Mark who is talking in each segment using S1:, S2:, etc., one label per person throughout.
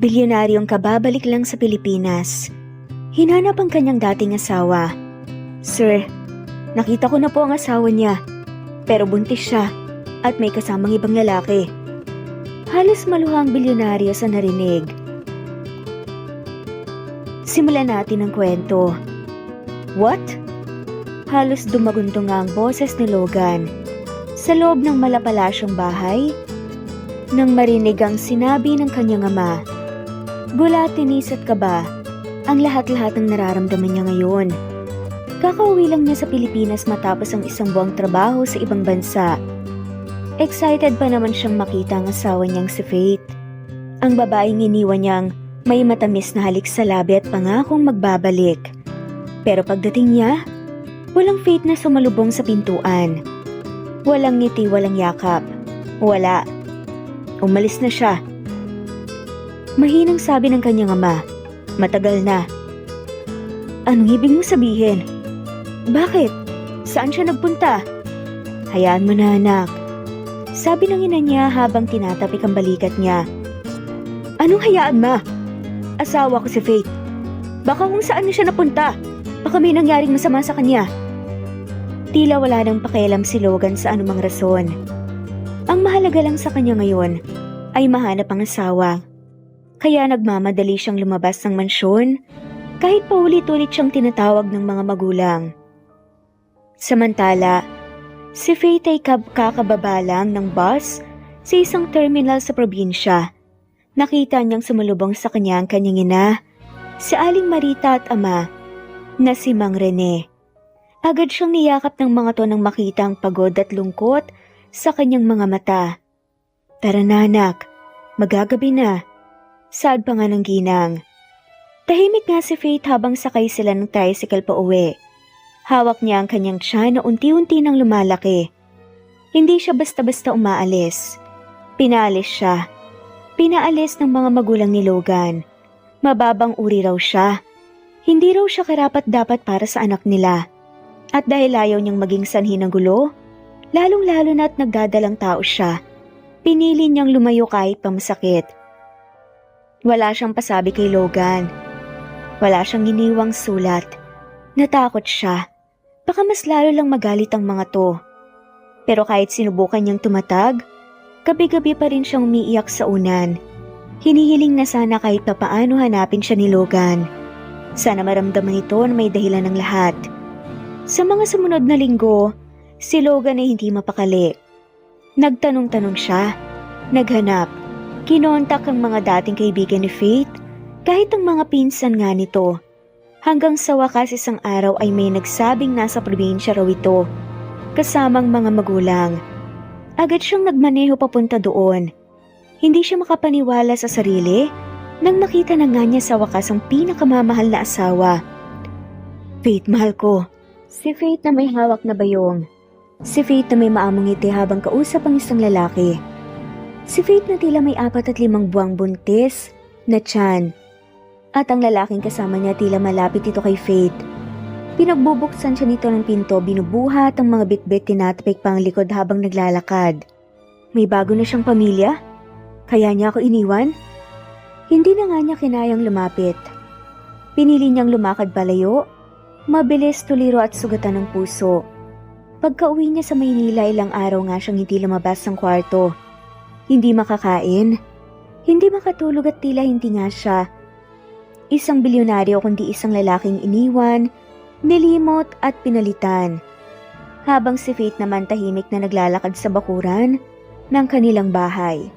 S1: Bilyonaryong kababalik lang sa Pilipinas. Hinanap ang kanyang dating asawa. Sir, nakita ko na po ang asawa niya, pero buntis siya at may kasamang ibang lalaki. Halos maluha ang bilyonaryo sa narinig. Simulan natin ang kwento. What? Halos dumaguntong ang boses ni Logan sa loob ng malapalasyong bahay nang marinig ang sinabi ng kanyang ama. Gulat, tinis at kaba ang lahat-lahat ng nararamdaman niya ngayon. Kakauwi lang niya sa Pilipinas matapos ang isang buwang trabaho sa ibang bansa. Excited pa naman siyang makita ang asawa niyang si Faith. Ang babaeng iniwan niyang may matamis na halik sa labi at pangakong magbabalik. Pero pagdating niya, walang Faith na sumalubong sa pintuan. Walang ngiti, walang yakap. Wala. Umalis na siya. Mahinang sabi ng kanyang ama, matagal na. Anong ibig mo sabihin? Bakit? Saan siya nagpunta? Hayaan mo na, anak. Sabi ng ina niya habang tinatapik ang balikat niya. Anong hayaan, ma? Asawa ko si Faith. Baka kung saan na siya napunta. Baka may nangyaring masama sa kanya. Tila wala nang pakialam si Logan sa anumang rason. Ang mahalaga lang sa kanya ngayon ay mahanap ang asawa. Kaya nagmamadali siyang lumabas ng mansyon kahit paulit-ulit siyang tinatawag ng mga magulang. Samantala, si Faith ay kakababa lang ng bus sa isang terminal sa probinsya. Nakita niyang sumalubong sa kanya ang kanyang ina, si Aling Marita at ama na si Mang Rene. Agad siyang niyakap ng mga to nang makita ang pagod at lungkot sa kanyang mga mata. Tara na, anak, magagabi na. Saad pa nga ng ginang. Tahimik nga si Faith habang sakay sila ng tricycle pa uwi. Hawak niya ang kanyang tiyan na unti-unti nang lumalaki. Hindi siya basta-basta umaalis. Pinaalis siya. Pinaalis ng mga magulang ni Logan. Mababang uri raw siya. Hindi raw siya karapat-dapat para sa anak nila. At dahil ayaw niyang maging sanhi ng gulo, lalong-lalo na't nagdadalang tao siya, pinili niyang lumayo kahit pamasakit. Wala siyang pasabi kay Logan. Wala siyang iniwang sulat. Natakot siya. Baka mas lalo lang magalit ang mga to. Pero kahit sinubukan niyang tumatag, gabi-gabi pa rin siyang umiiyak sa unan. Hinihiling na sana kahit papaano hanapin siya ni Logan. Sana maramdaman ito na may dahilan ng lahat. Sa mga sumunod na linggo, si Logan ay hindi mapakali. Nagtanong-tanong siya, naghanap, kinontak ang mga dating kaibigan ni Faith, kahit ang mga pinsan nga nito. Hanggang sa wakas isang araw ay may nagsabing nasa probinsya raw ito, kasamang mga magulang. Agad siyang nagmaneho papunta doon. Hindi siya makapaniwala sa sarili nang makita na nga niya sa wakas ang pinakamamahal na asawa. Faith, mahal ko. Si Faith na may hawak na bayong. Si Faith na may maamong ngiti habang kausap ang isang lalaki. Si Faith na tila may 4 at 5 buwang buntis na tiyan. At ang lalaking kasama niya tila malapit ito kay Faith. Pinagbubuksan siya nito ng pinto, binubuhat ang mga bitbit, tinatapik pa ang likod habang naglalakad. May bago na siyang pamilya? Kaya niya ako iniwan? Hindi na nga niya kinayang lumapit. Pinili niyang lumakad palayo. Mabilis, tuliro at sugatan ng puso. Pagka-uwi niya sa Maynila, ilang araw nga siyang hindi lumabas ng kwarto. Hindi makakain, hindi makatulog at tila hindi nga siya isang bilyonaryo kundi isang lalaking iniwan, nilimot at pinalitan. Habang si Faith naman tahimik na naglalakad sa bakuran ng kanilang bahay.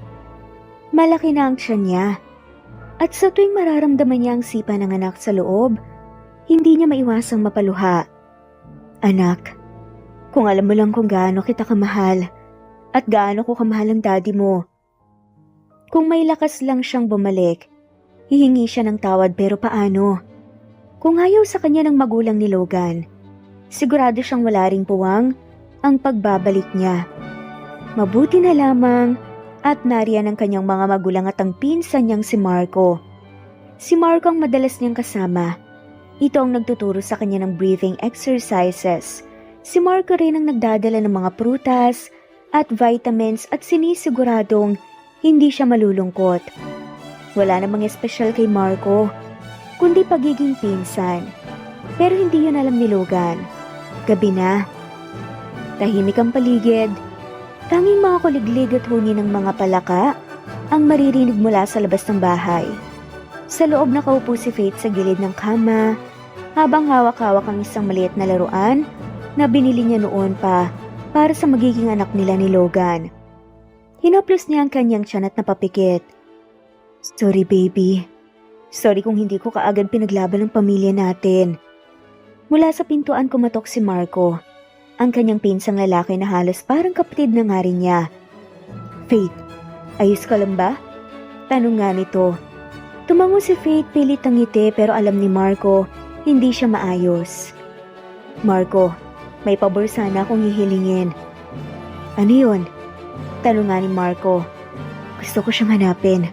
S1: Malaki na ang tiyan niya. At sa tuwing mararamdaman niya ang sipa ng anak sa loob, hindi niya maiwasang mapaluha. Anak, kung alam mo lang kung gaano kita kamahal at gaano ko kamahal ang daddy mo. Kung may lakas lang siyang bumalik, hihingi siya ng tawad pero paano? Kung ayaw sa kanya ng magulang ni Logan, sigurado siyang wala ring puwang ang pagbabalik niya. Mabuti na lamang at nariyan ang kanyang mga magulang at ang pinsan niyang si Marco. Si Marco ang madalas niyang kasama. Ito ang nagtuturo sa kanya ng breathing exercises. Si Marco rin ang nagdadala ng mga prutas at vitamins at sinisiguradong hindi siya malulungkot. Wala namang espesyal kay Marco, kundi pagiging pinsan. Pero hindi yun alam ni Logan. Gabi na. Tahimik ang paligid. Tanging mga kuliglig at huni ng mga palaka ang maririnig mula sa labas ng bahay. Sa loob nakaupo si Faith sa gilid ng kama, habang hawak-hawak ang isang maliit na laruan na binili niya noon pa para sa magiging anak nila ni Logan. Hinaplos niya ang kanyang tiyan at napapikit. Sorry baby. Sorry kung hindi ko kaagad pinaglaban ng pamilya natin. Mula sa pintuan kumatok si Marco, ang kanyang pinsang lalaki na halos parang kapatid na nga rin niya. Faith, ayos ka lang ba? Tanong nga nito. Tumango si Faith, pilit ang ngiti, pero alam ni Marco, hindi siya maayos. Marco, may pabor sana akong hihilingin. Ano yun? Tanong nga ni Marco. Gusto ko siyang hanapin.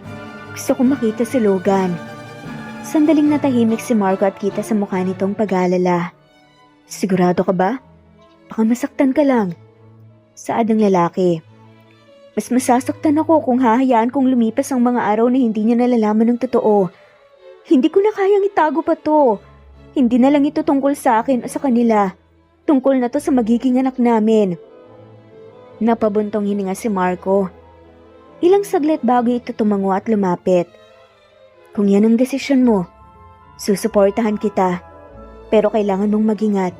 S1: Gusto kong makita si Logan. Sandaling natahimik si Marco at kita sa mukha nitong pag-aalala. Sigurado ka ba? Baka masaktan ka lang. Saad ng lalaki. Mas masasaktan ako kung hahayaan kong lumipas ang mga araw na hindi niya nalalaman ng totoo. Hindi ko na kayang itago pa to. Hindi na lang ito tungkol sa akin o sa kanila. Tungkol na to sa magiging anak namin. Napabuntong hininga si Marco. Ilang saglit bago ito tumango at lumapit. Kung yan ang desisyon mo, susuportahan kita. Pero kailangan mong mag-ingat.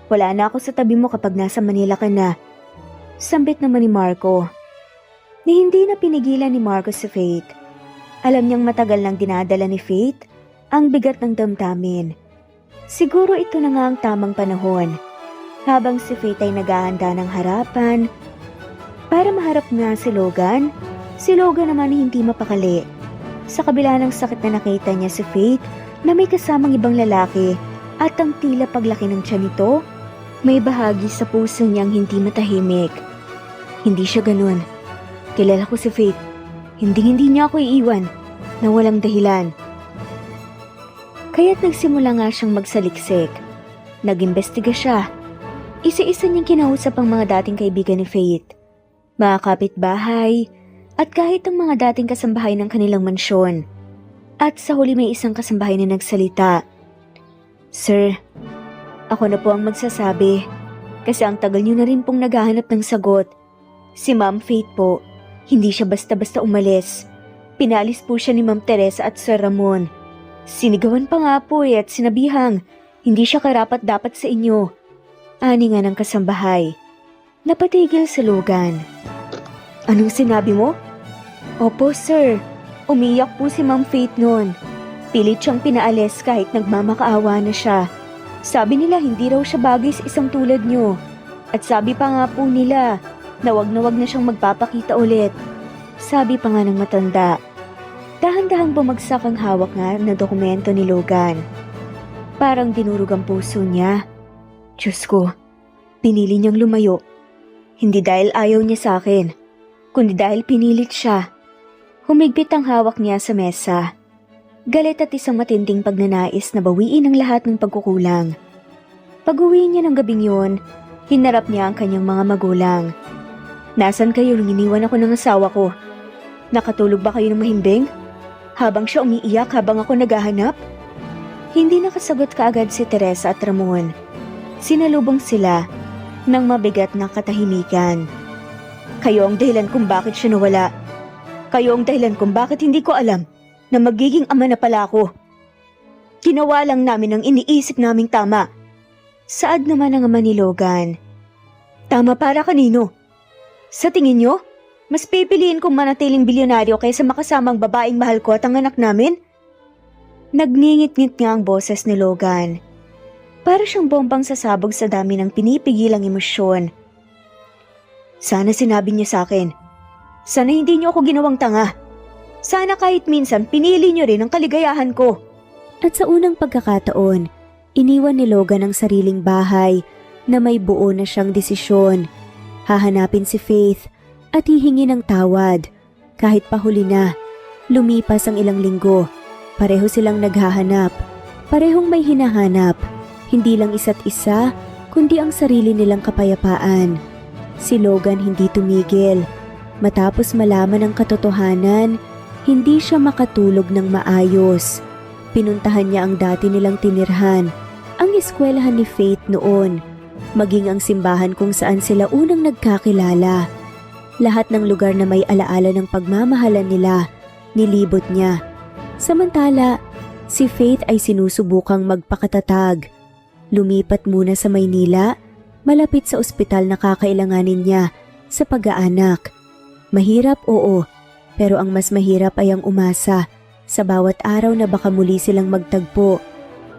S1: Wala na ako sa tabi mo kapag nasa Manila ka na. Sambit naman ni Marco. Ni hindi na pinigilan ni Marco si Faith. Alam niyang matagal nang dinadala ni Faith ang bigat ng damdamin. Siguro ito na nga ang tamang panahon. Habang si Faith ay naghahanda ng harapan para maharap nga si Logan naman hindi mapakali. Sa kabila ng sakit na nakita niya si Faith na may kasamang ibang lalaki at ang tila paglaki ng tiyan nito, may bahagi sa puso niyang hindi matahimik. Hindi siya ganun. Kilala ko si Faith. Hindi niya ako iiwan na walang dahilan. Kaya't nagsimula nga siyang magsaliksik. Nag-imbestiga siya. Isa-isa niyang kinausap ang mga dating kaibigan ni Faith, mga kapitbahay, at kahit ang mga dating kasambahay ng kanilang mansyon. At sa huli may isang kasambahay na nagsalita. Sir, ako na po ang magsasabi kasi ang tagal niyo na rin pong naghahanap ng sagot. Si Ma'am Faith po, hindi siya basta-basta umalis. Pinalis po siya ni Ma'am Teresa at Sir Ramon. Sinigawan pa nga po at sinabihang hindi siya karapat-dapat sa inyo. Ani nga ng kasambahay. Napatigil si Logan. Anong sinabi mo? Opo sir, umiyak po si Ma'am Faith noon. Pilit siyang pinaalis kahit nagmamakaawa na siya. Sabi nila hindi raw siya bagay sa isang tulad niyo. At sabi pa nga po nila na wag na siyang magpapakita ulit. Sabi pa nga ng matanda. Dahan-dahang bumagsak ang hawak nga na dokumento ni Logan. Parang dinurog ang puso niya. Diyos ko, pinili niyang lumayo. Hindi dahil ayaw niya sa akin, kundi dahil pinilit siya. Humigpit ang hawak niya sa mesa. Galit at isang matinding pagnanais na bawiin ang lahat ng pagkukulang. Pag-uwi niya ng gabing yun, hinarap niya ang kanyang mga magulang. Nasaan kayo nung iniwan ako ng asawa ko? Nakatulog ba kayo ng mahimbing? Habang siya umiiyak habang ako naghahanap? Hindi nakasagot kaagad si Teresa at Ramon. Sinalubong sila ng mabigat na katahimikan. Kayo ang dahilan kung bakit siya nawala. Kayo ang dahilan kung bakit hindi ko alam na magiging ama na pala ako. Ginawa lang namin ang iniisip naming tama. Saad naman ang ama ni Logan. Tama para kanino? Sa tingin nyo, mas pipiliin kong manatiling bilyonaryo kaysa makasamang babaeng mahal ko at ang anak namin? Nagningit-ngit nga ang boses ni Logan. Para siyang bombang sasabog sa dami ng pinipigilang emosyon. Sana sinabi niya sa akin. Sana hindi niyo ako ginawang tanga. Sana kahit minsan pinili niyo rin ang kaligayahan ko. At sa unang pagkakataon, iniwan ni Logan ang sariling bahay na may buo na siyang desisyon. Hahanapin si Faith at hihingi ng tawad. Kahit pahuli na, lumipas ang ilang linggo. Pareho silang naghahanap. Parehong may hinahanap. Hindi lang isa't isa, kundi ang sarili nilang kapayapaan. Si Logan hindi tumigil. Matapos malaman ang katotohanan, Hindi siya makatulog ng maayos. Pinuntahan niya ang dati nilang tinirhan, ang eskwelahan ni Faith noon, maging ang simbahan kung saan sila unang nagkakilala. Lahat ng lugar na may alaala ng pagmamahalan nila, nilibot niya. Samantala, si Faith ay sinusubukang magpakatatag. Lumipat muna sa Maynila, malapit sa ospital na kakailanganin niya sa pag-aanak. Mahirap, oo, pero ang mas mahirap ay ang umasa sa bawat araw na baka muli silang magtagpo.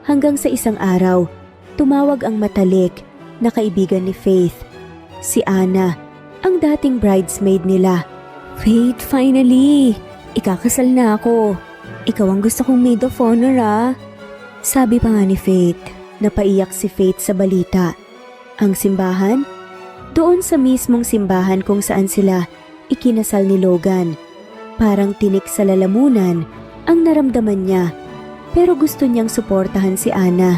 S1: Hanggang sa isang araw, tumawag ang matalik na kaibigan ni Faith, si Ana, ang dating bridesmaid nila. "Faith, finally! Ikakasal na ako. Ikaw ang gusto kong maid of honor, ah." Sabi pa nga ni Faith. Napaiyak si Faith sa balita. Ang simbahan? Doon sa mismong simbahan kung saan sila ikinasal ni Logan. Parang tinik sa lalamunan ang naramdaman niya, pero gusto niyang suportahan si Ana.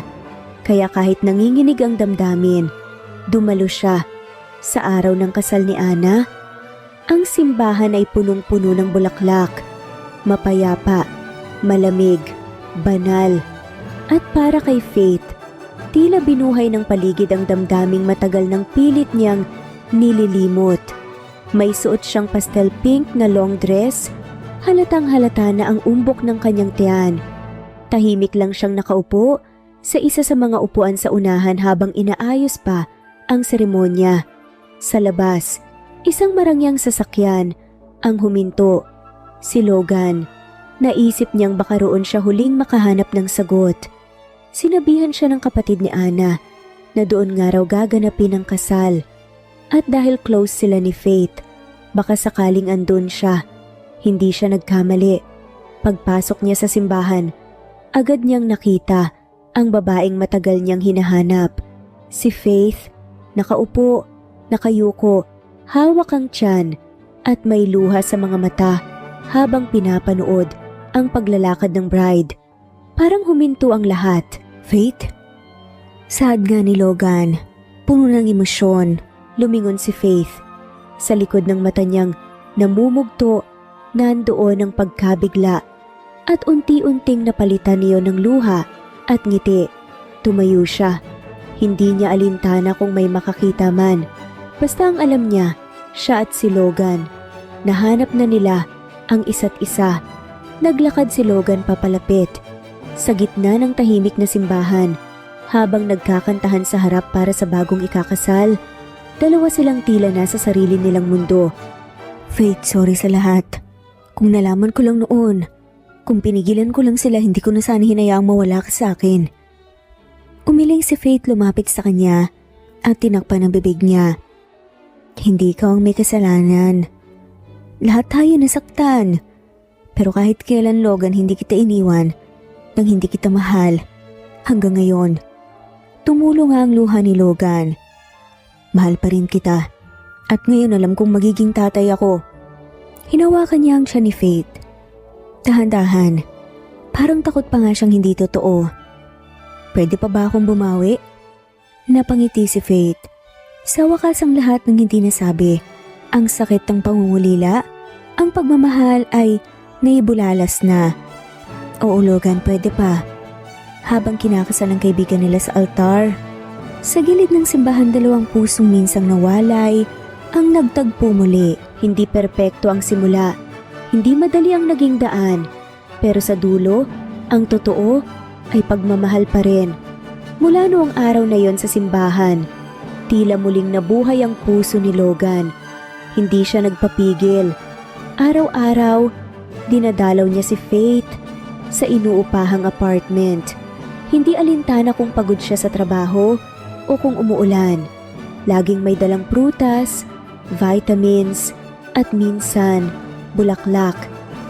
S1: Kaya kahit nanginginig ang damdamin, dumalo siya. Sa araw ng kasal ni Ana, ang simbahan ay punong-puno ng bulaklak. Mapayapa, malamig, banal. At para kay Faith, tila binuhay ng paligid ang damdaming matagal ng pilit niyang nililimot. May suot siyang pastel pink na long dress, halatang halata na ang umbok ng kanyang tiyan. Tahimik lang siyang nakaupo sa isa sa mga upuan sa unahan habang inaayos pa ang seremonya. Sa labas, isang marangyang sasakyan ang huminto. Si Logan. Naisip niyang baka roon siya huling makahanap ng sagot. Sinabihan siya ng kapatid ni Ana na doon nga raw gaganapin ang kasal. At dahil close sila ni Faith, baka sakaling andun siya. Hindi siya nagkamali. Pagpasok niya sa simbahan, agad niyang nakita ang babaeng matagal niyang hinahanap. Si Faith, nakaupo, nakayuko, hawak ang tiyan at may luha sa mga mata habang pinapanood ang paglalakad ng bride. Parang huminto ang lahat. "Faith?" Saad nga ni Logan. Puno ng emosyon, lumingon si Faith. Sa likod ng mata niyang namumugto, nandoon ang pagkabigla at unti-unting napalitan niyo ng luha at ngiti. Tumayo siya. Hindi niya alintana kung may makakita man. Basta ang alam niya, siya at si Logan. Nahanap na nila ang isa't isa. Naglakad si Logan papalapit. Sa gitna ng tahimik na simbahan, habang nagkakantahan sa harap para sa bagong ikakasal, dalawa silang tila nasa sarili nilang mundo. "Faith, sorry sa lahat. Kung nalaman ko lang noon, kung pinigilan ko lang sila, hindi ko na sana hinayaang mawala ka sa akin." Umiling si Faith, lumapit sa kanya at tinakpan ang bibig niya. "Hindi ikaw ang may kasalanan. Lahat tayo nasaktan. Pero kahit kailan, Logan, hindi kita iniwan nang hindi kita mahal hanggang ngayon." Tumulo nga ang luha ni Logan. "Mahal pa rin kita at ngayon alam kong magiging tatay ako." Hinawakan niya ang tiyan ni Faith. Dahan-dahan, parang takot pa nga siyang hindi totoo. "Pwede pa ba akong bumawi?" Napangiti si Faith. Sa wakas ang lahat ng hindi nasabi. Ang sakit ng pangungulila, ang pagmamahal ay naibulalas na. "Oo, Logan, pwede pa." Habang kinakasal ang kaibigan nila sa altar, sa gilid ng simbahan, dalawang pusong minsang nawalay ang nagtagpo muli. Hindi perpekto ang simula, hindi madali ang naging daan, pero sa dulo, ang totoo ay pagmamahal pa rin. Mula noong araw na yon sa simbahan, tila muling nabuhay ang puso ni Logan. Hindi siya nagpapigil. Araw-araw, dinadalaw niya si Faith sa inuupahang apartment. Hindi alintana kung pagod siya sa trabaho o kung umuulan. Laging may dalang prutas, vitamins, at minsan bulaklak.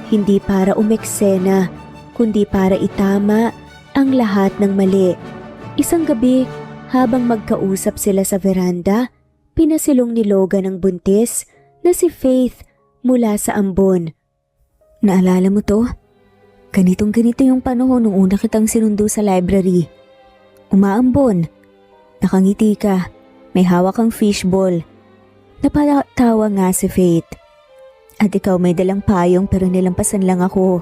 S1: Hindi para umeksena, kundi para itama ang lahat ng mali. Isang gabi, habang magkausap sila sa veranda, pinasilong ni Logan ang buntis na si Faith mula sa ambon. "Naalala mo to? Ganitong-ganito yung panahon nung una kitang sinundo sa library. Umaambon. Nakangiti ka. May hawak kang fishball." Napatawa nga si Faith. At ikaw may dalang payong pero nilampasan lang ako.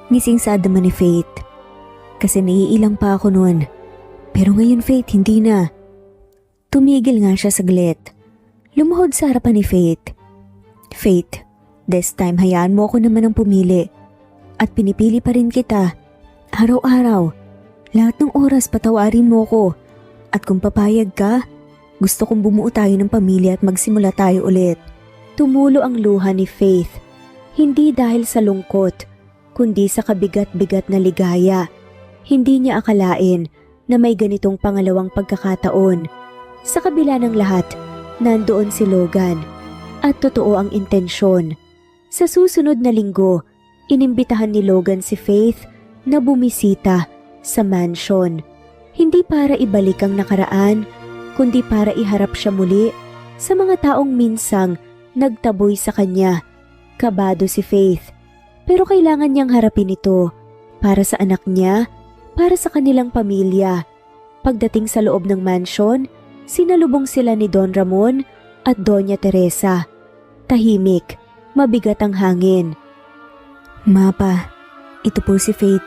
S1: Ngising sad naman ni Faith. Kasi naiilang pa ako noon. Pero ngayon Faith, hindi na. Tumigil nga siya saglit. Lumuhod sa harapan ni Faith. Faith, this time hayaan mo ako naman ang pumili. At pinipili pa rin kita. Araw-araw. Lahat ng oras patawarin mo ko. At kung papayag ka, gusto kong bumuo tayo ng pamilya at magsimula tayo ulit. Tumulo ang luha ni Faith. Hindi dahil sa lungkot, kundi sa kabigat-bigat na ligaya. Hindi niya akalain na may ganitong pangalawang pagkakataon. Sa kabila ng lahat, nandoon si Logan. At totoo ang intensyon. Sa susunod na linggo, inimbitahan ni Logan si Faith na bumisita sa mansion. Hindi para ibalik ang nakaraan, kundi para iharap siya muli sa mga taong minsang nagtaboy sa kanya. Kabado si Faith, pero kailangan niyang harapin ito para sa anak niya, para sa kanilang pamilya. Pagdating sa loob ng mansion, sinalubong sila ni Don Ramon at Doña Teresa. Tahimik, mabigat ang hangin. Mapa, ito po si Faith.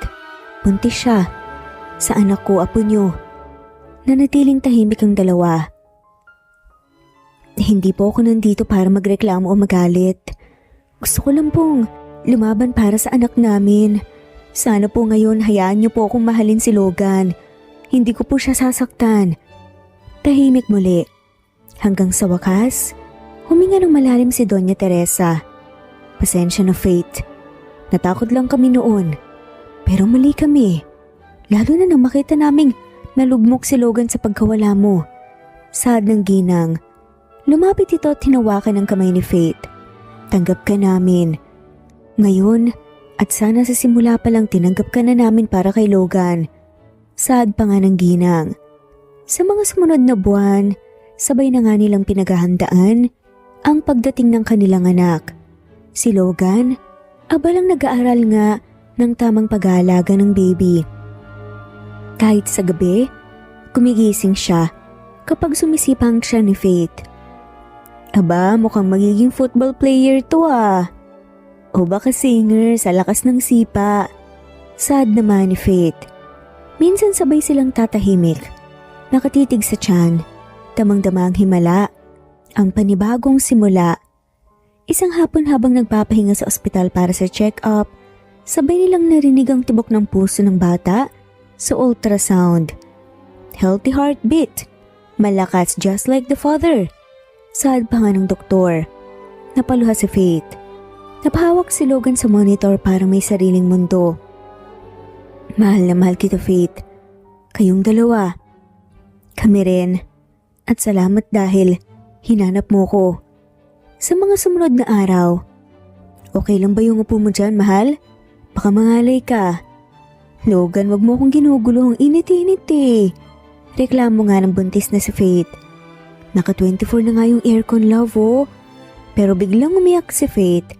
S1: Buntis siya. Sa anak ko, apo niyo. Nanatiling tahimik ang dalawa. Hindi po ako nandito para magreklamo o magalit. Gusto ko lang pong lumaban para sa anak namin. Sana po ngayon hayaan niyo po akong mahalin si Logan. Hindi ko po siya sasaktan. Tahimik muli. Hanggang sa wakas, huminga ng malalim si Doña Teresa. Pasensya na Faith. Natakot lang kami noon. Pero mali kami. Lalo na nang makita naming nalugmok si Logan sa pagkawala mo. Sad ng ginang. Lumapit ito at hinawakan ang kamay ni Faith. Tanggap ka namin. Ngayon, at sana sa simula pa lang tinanggap ka na namin para kay Logan. Sad pa nga ng ginang. Sa mga sumunod na buwan, sabay na nga nilang pinaghahandaan ang pagdating ng kanilang anak. Si Logan, abalang nag-aaral nga ng tamang pag-aalaga ng baby. Kahit sa gabi, gumigising siya kapag sumisipang siya ni Faith. Aba, mukhang magiging football player to ah. O baka singer sa lakas ng sipa. Sad naman ni Faith. Minsan sabay silang tatahimik. Nakatitig sa tiyan, damang-dama ang himala. Ang panibagong simula. Isang hapon habang nagpapahinga sa ospital para sa check-up, sabay nilang narinig ang tibok ng puso ng bata sa ultrasound. Healthy heartbeat. Malakas just like the father. Sad pa nga ng doktor. Napaluha si Faith. Napahawak si Logan sa monitor para may sariling mundo. Mahal na mahal kita Faith. Kayong dalawa. Kami rin. At salamat dahil hinanap mo ko. Sa mga sumunod na araw, okay lang ba yung upo mo dyan, mahal? Baka mangalay ka. Logan, wag mo akong ginugulo. Ang init-init eh. Reklamo nga ng buntis na si Faith. Naka 24 na nga yung aircon, love oh. Pero biglang umiyak si Faith.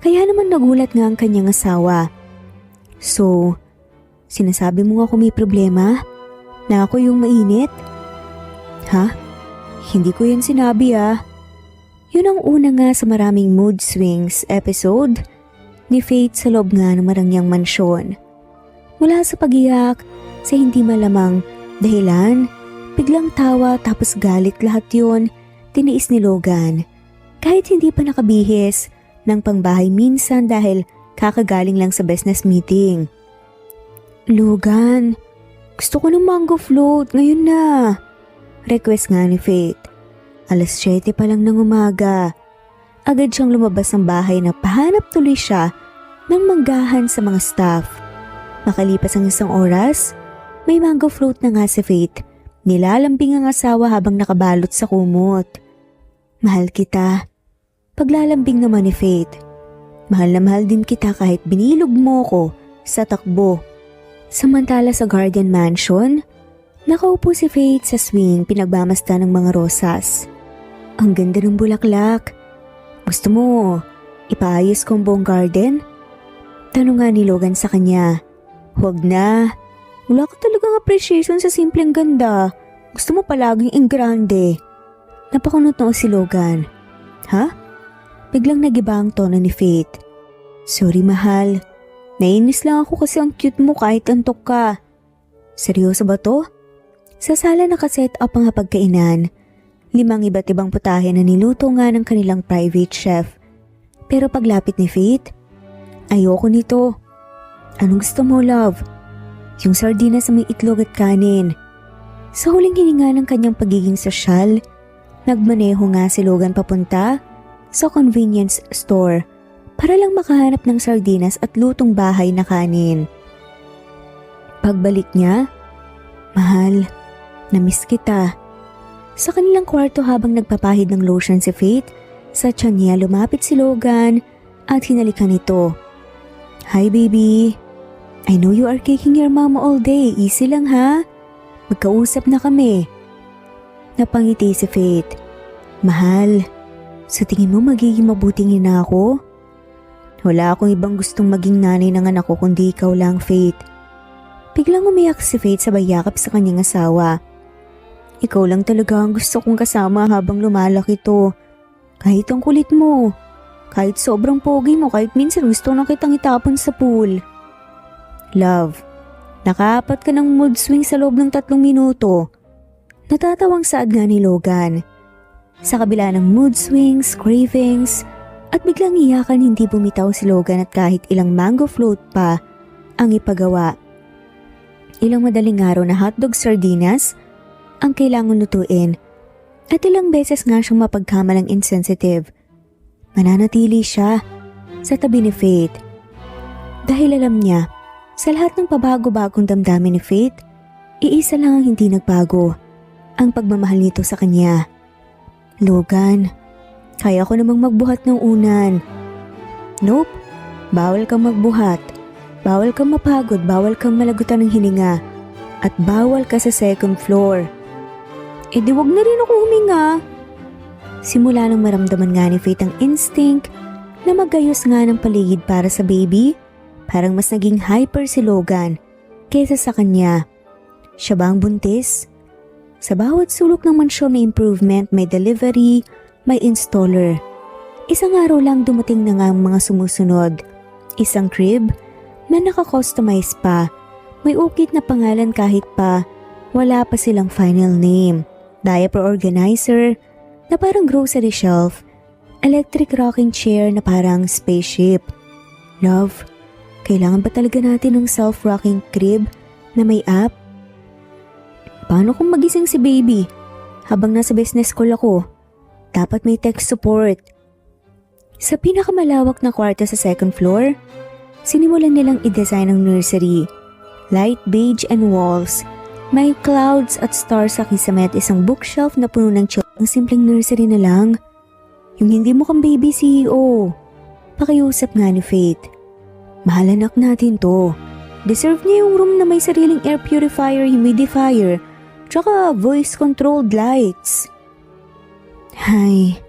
S1: Kaya naman nagulat nga ang kanyang asawa. So, sinasabi mo nga kung may problema? Na ako yung mainit? Ha? Hindi ko yan sinabi ah. Yun ang una nga sa maraming mood swings episode ni Faith sa loob nga ng marangyang mansyon. Mula sa pagiyak, sa hindi malamang dahilan, biglang tawa tapos galit lahat yun, tiniis ni Logan. Kahit hindi pa nakabihis ng pangbahay minsan dahil kakagaling lang sa business meeting. Logan, gusto ko ng mango float ngayon na. Request nga ni Faith. 7:00 pa lang ng umaga. Agad siyang lumabas ng bahay na pahanap tuloy siya ng manggahan sa mga staff. Makalipas ang isang oras, may mango float na nga si Faith. Nilalambing ang asawa habang nakabalot sa kumot. Mahal kita. Paglalambing naman ni Faith. Mahal na mahal din kita kahit binilog mo ko sa takbo. Samantala sa Guardian Mansion, nakaupo si Faith sa swing pinagbamasta ng mga rosas. Ang ganda ng bulaklak. Gusto mo ipaayos ko ang buong garden? Tanong nga ni Logan sa kanya. Huwag na. Wala ka talagang appreciation sa simpleng ganda. Gusto mo palaging in grande. Napakunot noo si Logan. Ha? Biglang nagiba ang tono ni Faith. Sorry mahal, nainis lang ako kasi ang cute mo kahit antok ka. Seryoso ba to? Sa sala nakaset up ang hapagkainan. 5 iba't ibang putahe na niluto nga ng kanilang private chef. Pero paglapit ni Faith, ayoko nito. Anong gusto mo, love? Yung sardinas sa may itlog at kanin. Sa huling hininga ng kanyang pagiging sosyal, nagmaneho nga si Logan papunta sa convenience store para lang makahanap ng sardinas at lutong bahay na kanin. Pagbalik niya, mahal, namiss kita. Sa kanilang kwarto habang nagpapahid ng lotion si Faith, sa tiyan niya lumapit si Logan at hinalikan ito. Hi baby, I know you are kicking your mama all day, easy lang ha? Magkausap na kami. Napangiti si Faith. Mahal, sa tingin mo magiging mabuting ina ako? Wala akong ibang gustong maging nanay ng anak ko kundi ikaw lang, Faith. Biglang umiyak si Faith sabay yakap sa kanyang asawa. Ikaw lang talaga ang gusto kong kasama habang lumalaki to. Kahit ang kulit mo, kahit sobrang pogi mo, kahit minsan gusto na kitang itapon sa pool. Love, nakaapat ka ng mood swing sa loob ng 3 minuto. Natatawang saad nga ni Logan. Sa kabila ng mood swings, cravings, at biglang iyakan hindi bumitaw si Logan at kahit ilang mango float pa ang ipagawa. Ilang madaling araw na hotdog sardinas ang kailangan lutuin at ilang beses nga siyang mapagkamalang insensitive. Mananatili siya sa tabi ni Faith. Dahil alam niya, sa lahat ng pabago-bagong damdamin ni Faith, iisa lang ang hindi nagbago, ang pagmamahal nito sa kanya. Logan, kaya ko namang magbuhat ng unan. Nope, bawal kang magbuhat. Bawal kang mapagod, bawal kang malagutan ng hininga. At bawal ka sa 2nd floor. Eh di wag na rin ako huminga. Simula nang maramdaman nga ni Faith ang instinct na magayos nga ng paligid para sa baby, parang mas naging hyper si Logan kaysa sa kanya. Siya ba ang buntis? Sa bawat sulok ng mansyon may improvement, may delivery, may installer. Isang araw lang dumating na nga ang mga sumusunod. Isang crib na naka-customize pa. May ukit na pangalan kahit pa wala pa silang final name. Diaper organizer na parang grocery shelf. Electric rocking chair na parang spaceship. Love, kailangan ba talaga natin ng self-rocking crib na may app? Paano kung magising si baby habang nasa business call ako? Dapat may tech support. Sa pinakamalawak na kwarto sa 2nd floor, sinimulan nilang i-design ang nursery. Light beige and walls. May clouds at stars sa kisame at isang bookshelf na puno ng children. Ang simpleng nursery na lang. Yung hindi mo kang baby CEO. Pakiusap nga ni Faith. Mahal anak natin to. Deserve niya yung room na may sariling air purifier, humidifier, tsaka voice-controlled lights. Hay,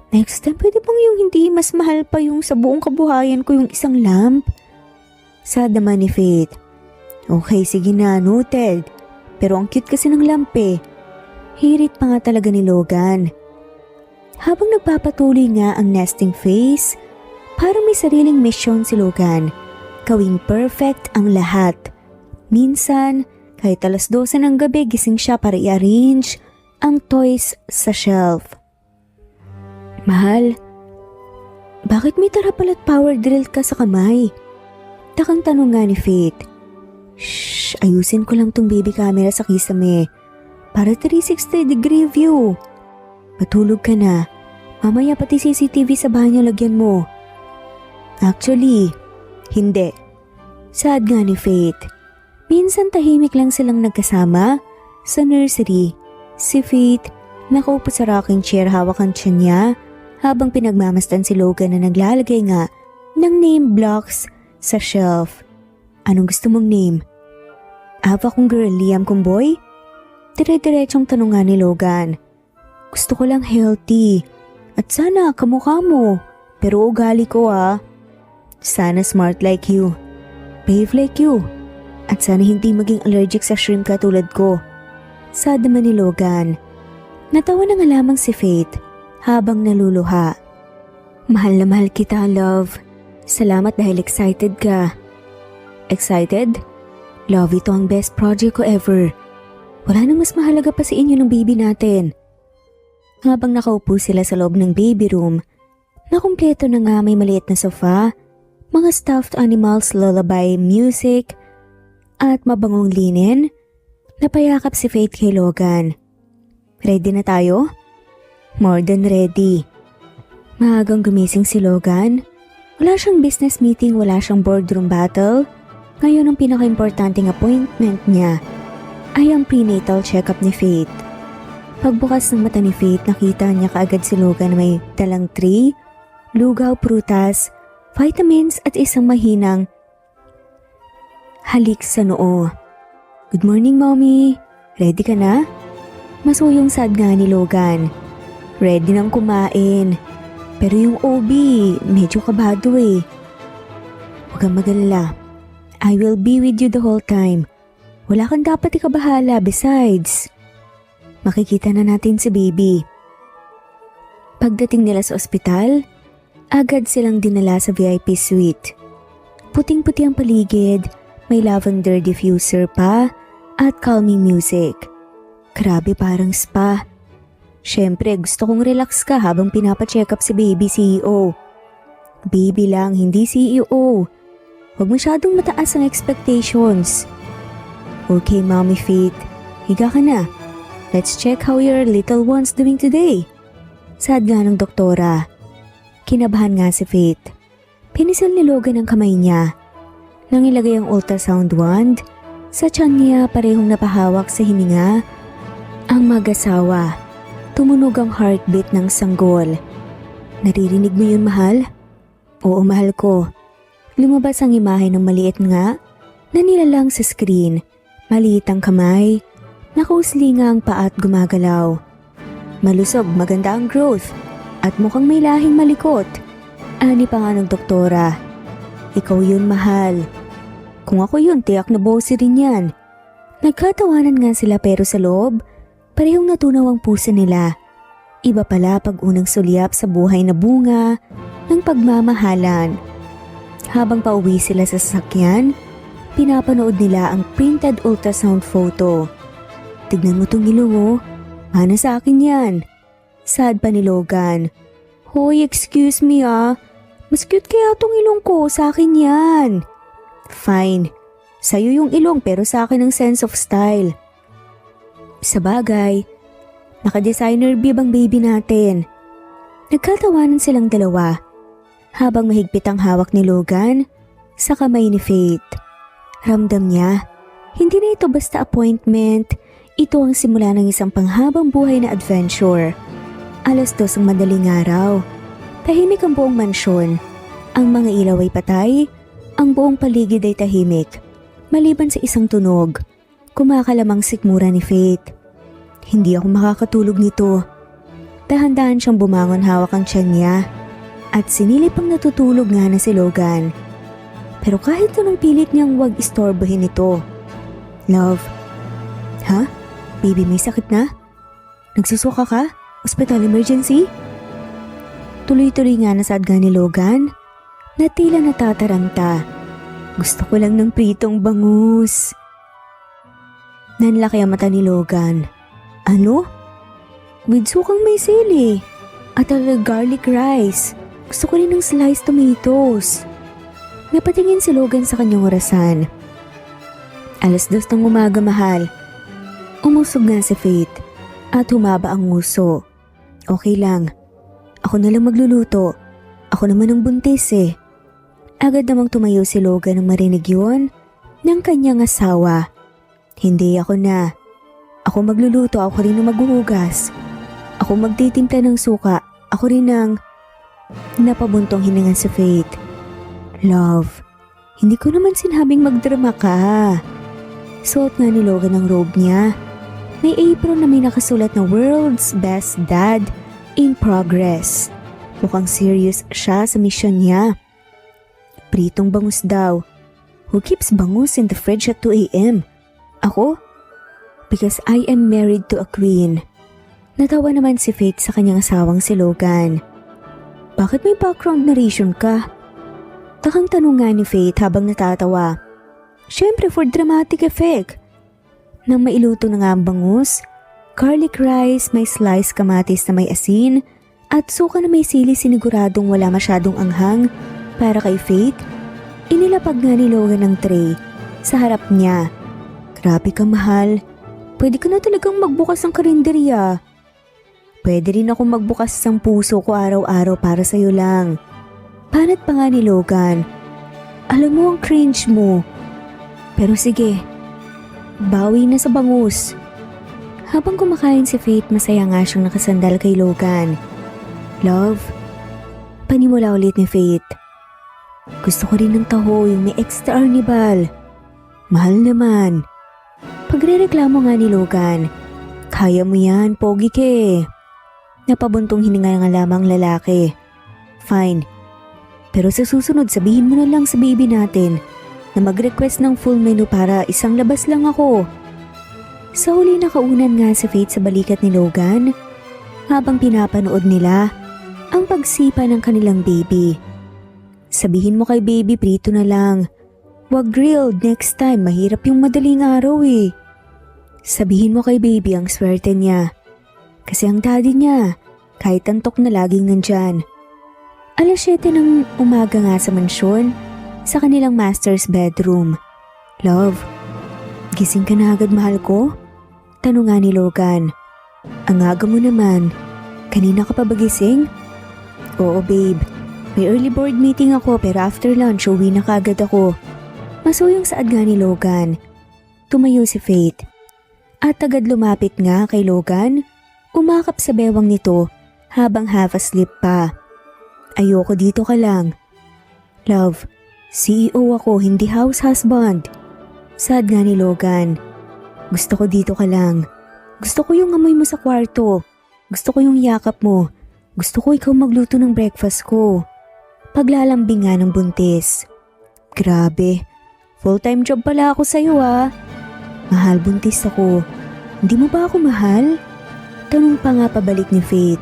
S1: next time pwede bang yung hindi mas mahal pa yung sa buong kabuhayan ko yung isang lamp? Sad naman ni Faith. Okay, sige na, noted. Pero ang cute kasi ng lamp eh. Hirit pa nga talaga ni Logan. Habang nagpapatuloy nga ang nesting phase, parang may sariling misyon si Logan. Gawing perfect ang lahat. Minsan, kahit 12:00 ng gabi gising siya para i-arrange ang toys sa shelf. Mahal, bakit may tarapal at power drill ka sa kamay? Takang tanong nga ni Faith. Shh, ayusin ko lang tong baby camera sa kisame. Para 360-degree view. Matulog ka na. Mamaya pati CCTV sa banyo lagyan mo. Actually, hindi. Sad nga ni Faith. Minsan tahimik lang silang nagkasama sa nursery. Si Faith, nakaupo sa rocking chair hawak ang tiyan niya habang pinagmamasdan si Logan na naglalagay nga ng name blocks sa shelf. Anong gusto mong name? Ava kong girl, Liam kong boy? Dire-diretsong tanong nga ni Logan. Gusto ko lang healthy. At sana kamukha mo. Pero ugali ko ah. Sana smart like you. Brave like you. At sana hindi maging allergic sa shrimp katulad ko. Sad naman ni Logan. Natawa na nga lamang si Faith habang naluluha. Mahal na mahal kita, love. Salamat dahil excited ka. Excited? Love, ito ang best project ko ever. Wala nang mas mahalaga pa sa inyo ng baby natin. Habang nakaupo sila sa loob ng baby room, nakumpleto na nga may maliit na sofa, mga stuffed animals, lullaby, music, at mabangong linen, napayakap si Faith kay Logan. Ready na tayo? More than ready. Maagang gumising si Logan. Wala siyang business meeting, wala siyang boardroom battle. Ngayon ang pinaka-importanting appointment niya ay ang prenatal check-up ni Faith. Pagbukas ng mata ni Faith, nakita niya kaagad si Logan na may dalang tray, lugaw, prutas, vitamins at isang mahinang halik sa noo. Good morning, Mommy. Ready ka na? Masuyong sad nga ni Logan. Ready nang kumain. Pero yung OB, medyo kabado eh. Huwag kang mag-alala. I will be with you the whole time. Wala kang dapat ikabahala. Besides, makikita na natin si baby. Pagdating nila sa ospital, agad silang dinala sa VIP suite. Puting-puti ang paligid, may lavender diffuser pa at calming music. Grabe, parang spa. Siyempre, gusto kong relax ka habang pinapacheck up si baby CEO. Baby lang, hindi CEO. Huwag masyadong mataas ang expectations. Okay, Mommy Faith. Higa ka na. Let's check how your little one's doing today. Sad nga ng doktora. Kinabahan nga si Faith. Pinisil ni Logan ang kamay niya. Nang ilagay ang ultrasound wand, sa tiyan niya parehong napahawak sa hininga ang mag-asawa. Tumunog ang heartbeat ng sanggol. Naririnig mo yun, mahal? Oo, mahal ko. Lumabas ang imahe ng maliit nga na nilalang sa screen. Maliit ang kamay, nakauslinga ang paa at gumagalaw. Malusog, maganda ang growth at mukhang may lahing malikot. Ani pa nga ng doktora. Ikaw yun, mahal. Kung ako yun, tiyak na bossy rin yan. Nagkatawanan nga sila pero sa loob, parehong natunaw ang puso nila. Iba pala pag unang sulyap sa buhay na bunga ng pagmamahalan. Habang pauwi sila sa sasakyan, pinapanood nila ang printed ultrasound photo. Tignan mo tong ilong oh. Mana sa akin yan. Sad pa ni Logan. Hoy, excuse me ah. Mas cute kaya tong ilong ko, sa akin yan. Fine. Sa'yo yung ilong pero sa akin ang sense of style. Sa bagay, naka-designer bib ang baby natin. Nagkatawanan silang dalawa habang mahigpit ang hawak ni Logan sa kamay ni Faith. Ramdam niya, hindi na ito basta appointment, ito ang simula ng isang panghabang buhay na adventure. 2:00 ang madaling araw. Tahimik ang buong mansyon. Ang mga ilaw ay patay, ang buong paligid ay tahimik. Maliban sa isang tunog, kumakalamang sikmura ni Faith. Hindi ako makakatulog nito. Dahan-dahan siyang bumangon, hawak ang tiyan niya. At sinilip ang natutulog nga na si Logan. Pero kahit anong pilit niyang huwag istorbohin ito. Love. Ha? Baby, may sakit na? Nagsusuka ka? Hospital emergency? Tuloy-tuloy nga nasad nga ni Logan na tila natataranta. Gusto ko lang ng pritong bangus. Nanlaki ang mata ni Logan. Ano? With sukang may sili at garlic rice. Gusto ko rin ng sliced tomatoes. Napatingin si Logan sa kanyang orasan. 2:00 ng umaga, mahal. Umusog nga si Faith at humaba ang nguso. Okay lang. Ako na lang magluluto. Ako naman ang buntis eh. Agad namang tumayo si Logan nang marinig yun ng kanyang asawa. Hindi, ako na. Ako magluluto, ako rin ang maghuhugas. Ako magtitimpla ng suka, ako rin ang... Napabuntong hininga sa Faith. Love, hindi ko naman sinabing magdrama ka. Suot nga ni Logan ang robe niya. May apron na may nakasulat na World's Best Dad in Progress. Mukhang serious siya sa mission niya. Pritong bangus daw. Who keeps bangus in the fridge at 2 a.m.? Ako? Because I am married to a queen. Natawa naman si Faith sa kanyang asawang si Logan. Bakit may background narration ka? Takang tanong nga ni Faith habang natatawa. Siyempre for dramatic effect. Nang mailuto na nga ang bangus, garlic rice, may slice kamatis na may asin, at suka na may sili siniguradong wala masyadong anghang para kay Faith, inilapag nga ni Logan ang tray sa harap niya. Grabe ka mahal, pwede ka na talagang magbukas ng karinderya. Pwede rin akong magbukas ng puso ko araw-araw para sa'yo lang. Panat pa nga ni Logan. Alam mo ang cringe mo. Pero sige, bawi na sa bangus. Habang kumakain si Faith, masaya nga siyang nakasandal kay Logan. Love, panimula ulit ni Faith. Gusto ko rin ng taho yung may extra arnibal. Mahal naman. Pagrereklamo nga ni Logan, kaya mo yan, pogi ka eh. Napabuntong hininga nga lamang lalaki. Fine. Pero sa susunod sabihin mo na lang sa baby natin na mag-request ng full menu para isang labas lang ako. Sa huli nakaunan nga si Faith sa balikat ni Logan habang pinapanood nila ang pagsipa ng kanilang baby. Sabihin mo kay baby prito na lang. Wag grilled next time, mahirap yung madaling araw eh. Sabihin mo kay baby ang swerte niya. Kasi ang daddy niya, kahit antok na laging nandyan. 7:00 ng umaga nga sa mansyon, sa kanilang master's bedroom. Love, gising ka na agad mahal ko? Tanong nga ni Logan. Ang aga mo naman, kanina ka pa ba gising? Oo babe, may early board meeting ako pero after lunch uwi na kaagad ako. Masuyong saad nga ni Logan. Tumayo si Faith. At agad lumapit nga kay Logan, umakap sa bewang nito habang half asleep pa. Ayoko dito ka lang. Love, CEO ako, hindi house husband. Sad nga ni Logan. Gusto ko dito ka lang. Gusto ko yung amoy mo sa kwarto. Gusto ko yung yakap mo. Gusto ko ikaw magluto ng breakfast ko. Paglalambing nga ng buntis. Grabe, full-time job pala ako sa'yo ah. Mahal, buntis ako. Hindi mo ba ako mahal? Tanong pa nga pabalik ni Faith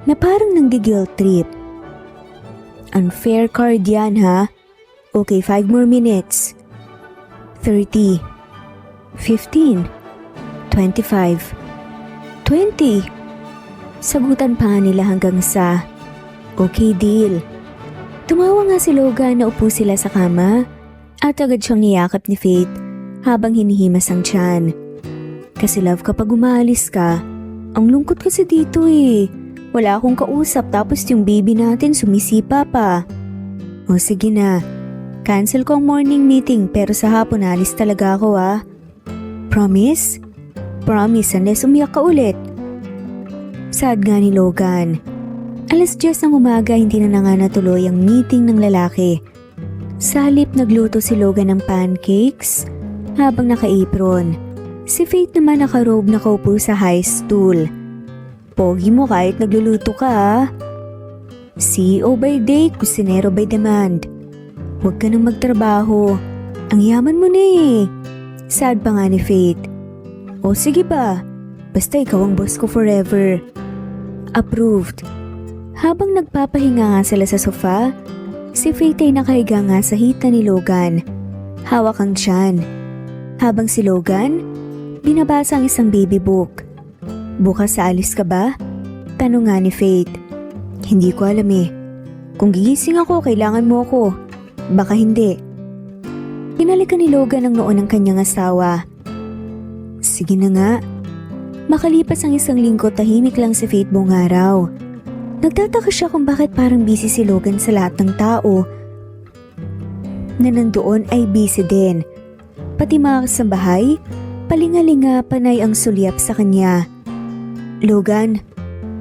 S1: na parang nanggigil trip. Unfair card yan ha? Okay, 5 more minutes. 30. 15. 25. 20. Sagutan pa nga nila hanggang sa okay deal. Tumawa nga si Logan na upo sila sa kama at agad siyang niyakap ni Faith habang hinihimas ang tiyan. Kasi love kapag umalis ka, ang lungkot kasi dito eh. Wala akong kausap tapos yung baby natin sumisipa pa. O sige na, cancel ko ang morning meeting pero sa hapon alis talaga ako ah. Promise? Promise unless umiyak ka ulit. Sad nga ni Logan. 10:00 ng umaga hindi na nga natuloy ang meeting ng lalaki. Sa halip nagluto si Logan ng pancakes habang naka-apron. Si Faith naman naka-robe nakaupo sa high stool. Pogi mo kahit nagluluto ka ah. CEO by date, kusinero by demand. Huwag ka nang magtrabaho. Ang yaman mo na eh. Sad pa nga ni Faith. O sige ba, basta ikaw ang boss ko forever. Approved. Habang nagpapahinga nga sila sa sofa, si Faith ay nakahiga nga sa hita ni Logan. Hawak ang tiyan. Habang si Logan, binabasa ang isang baby book. Bukas sa alis ka ba? Tanong nga ni Faith. Hindi ko alam eh. Kung gigising ako, kailangan mo ako. Baka hindi. Pinalikan ni Logan ang noo ng kanyang asawa. Sige na nga. Makalipas ang 1 linggo, tahimik lang si Faith buong araw. Nagtataka siya kung bakit parang busy si Logan sa lahat ng tao. Na nandoon ay busy din. Pati mga kasambahay, palingalinga panay ang sulyap sa kanya. Logan,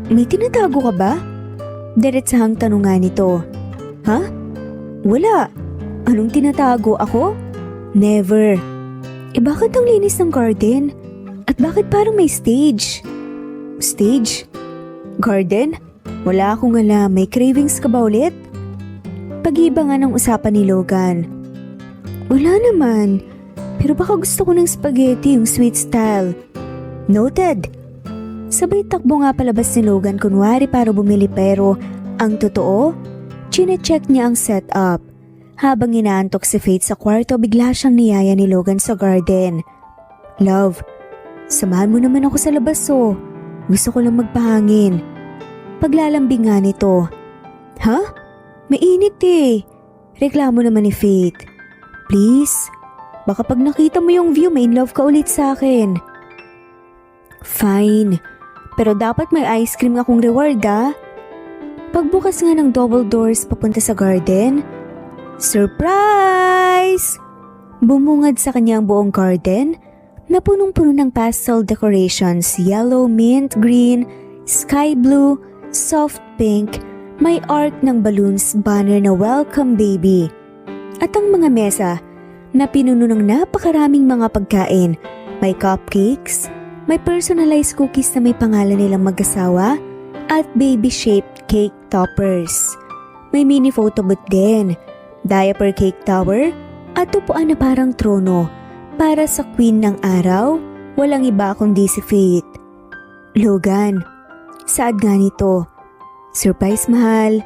S1: may tinatago ka ba? Diretsahang tanong nga nito. Ha? Wala. Anong tinatago ako? Never. Bakit ang linis ng garden? At bakit parang may stage? Stage? Garden? Wala akong alam. May cravings ka ba ulit? Pag-iba nga ng usapan ni Logan. Wala naman. Pero baka gusto ko ng spaghetti, yung sweet style. Noted. Sabay takbo nga palabas ni Logan kunwari para bumili pero Ang totoo, chine-check niya ang setup. Habang inaantok si Faith sa kwarto, bigla siyang niyaya ni Logan sa garden. Love, samahan mo naman ako sa labas Gusto ko lang magpahangin. Paglalambing nga nito. Ha? Mainit Reklamo naman ni Faith. Please, baka pag nakita mo yung view, may in love ka ulit sa akin. Fine, pero dapat may ice cream akong reward Pagbukas nga ng double doors papunta sa garden, surprise! Bumungad sa kanyang buong garden na punong-puno ng pastel decorations, yellow, mint, green, sky blue, soft pink, may art ng balloons, banner na welcome baby. At ang mga mesa na pinuno ng napakaraming mga pagkain, may cupcakes, may personalized cookies na may pangalan nilang mag-asawa at baby-shaped cake toppers. May mini photo booth din, diaper cake tower at upuan na parang trono para sa queen ng araw, walang iba kundi si Faith. Logan, saad nga nito. Surprise mahal,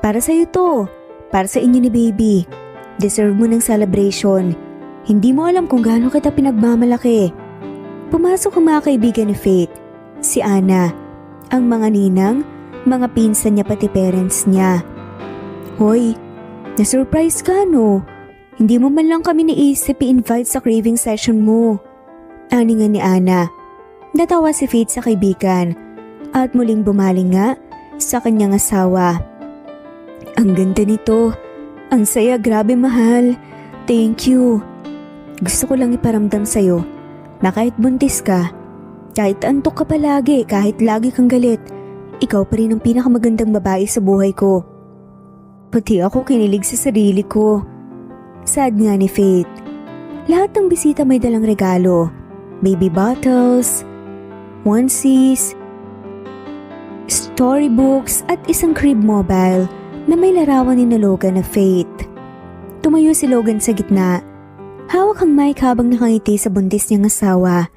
S1: para sa'yo to, para sa inyo ni baby. Deserve mo ng celebration. Hindi mo alam kung gaano kita pinagmamalaki. Pumasok ang mga kaibigan ni Faith, si Anna, ang mga ninang, mga pinsan niya pati parents niya. Hoy, na-surprise ka Hindi mo man lang kami naisip i-invite sa craving session mo. Ani nga ni Anna. Natawa si Faith sa kaibigan at muling bumaling nga sa kanyang asawa. Ang ganda nito. Ang saya, grabe mahal. Thank you. Gusto ko lang iparamdam sa'yo na kahit buntis ka, kahit antok ka palagi, kahit lagi kang galit, ikaw pa rin ang pinakamagandang babae sa buhay ko. Pati ako kinilig sa sarili ko. Sad nga ni Faith. Lahat ng bisita may dalang regalo. Baby bottles, onesies, storybooks at isang crib mobile na may larawan ni Logan na Faith. Tumayo si Logan sa gitna. Hawak ang mic habang nakangiti sa buntis niyang asawa.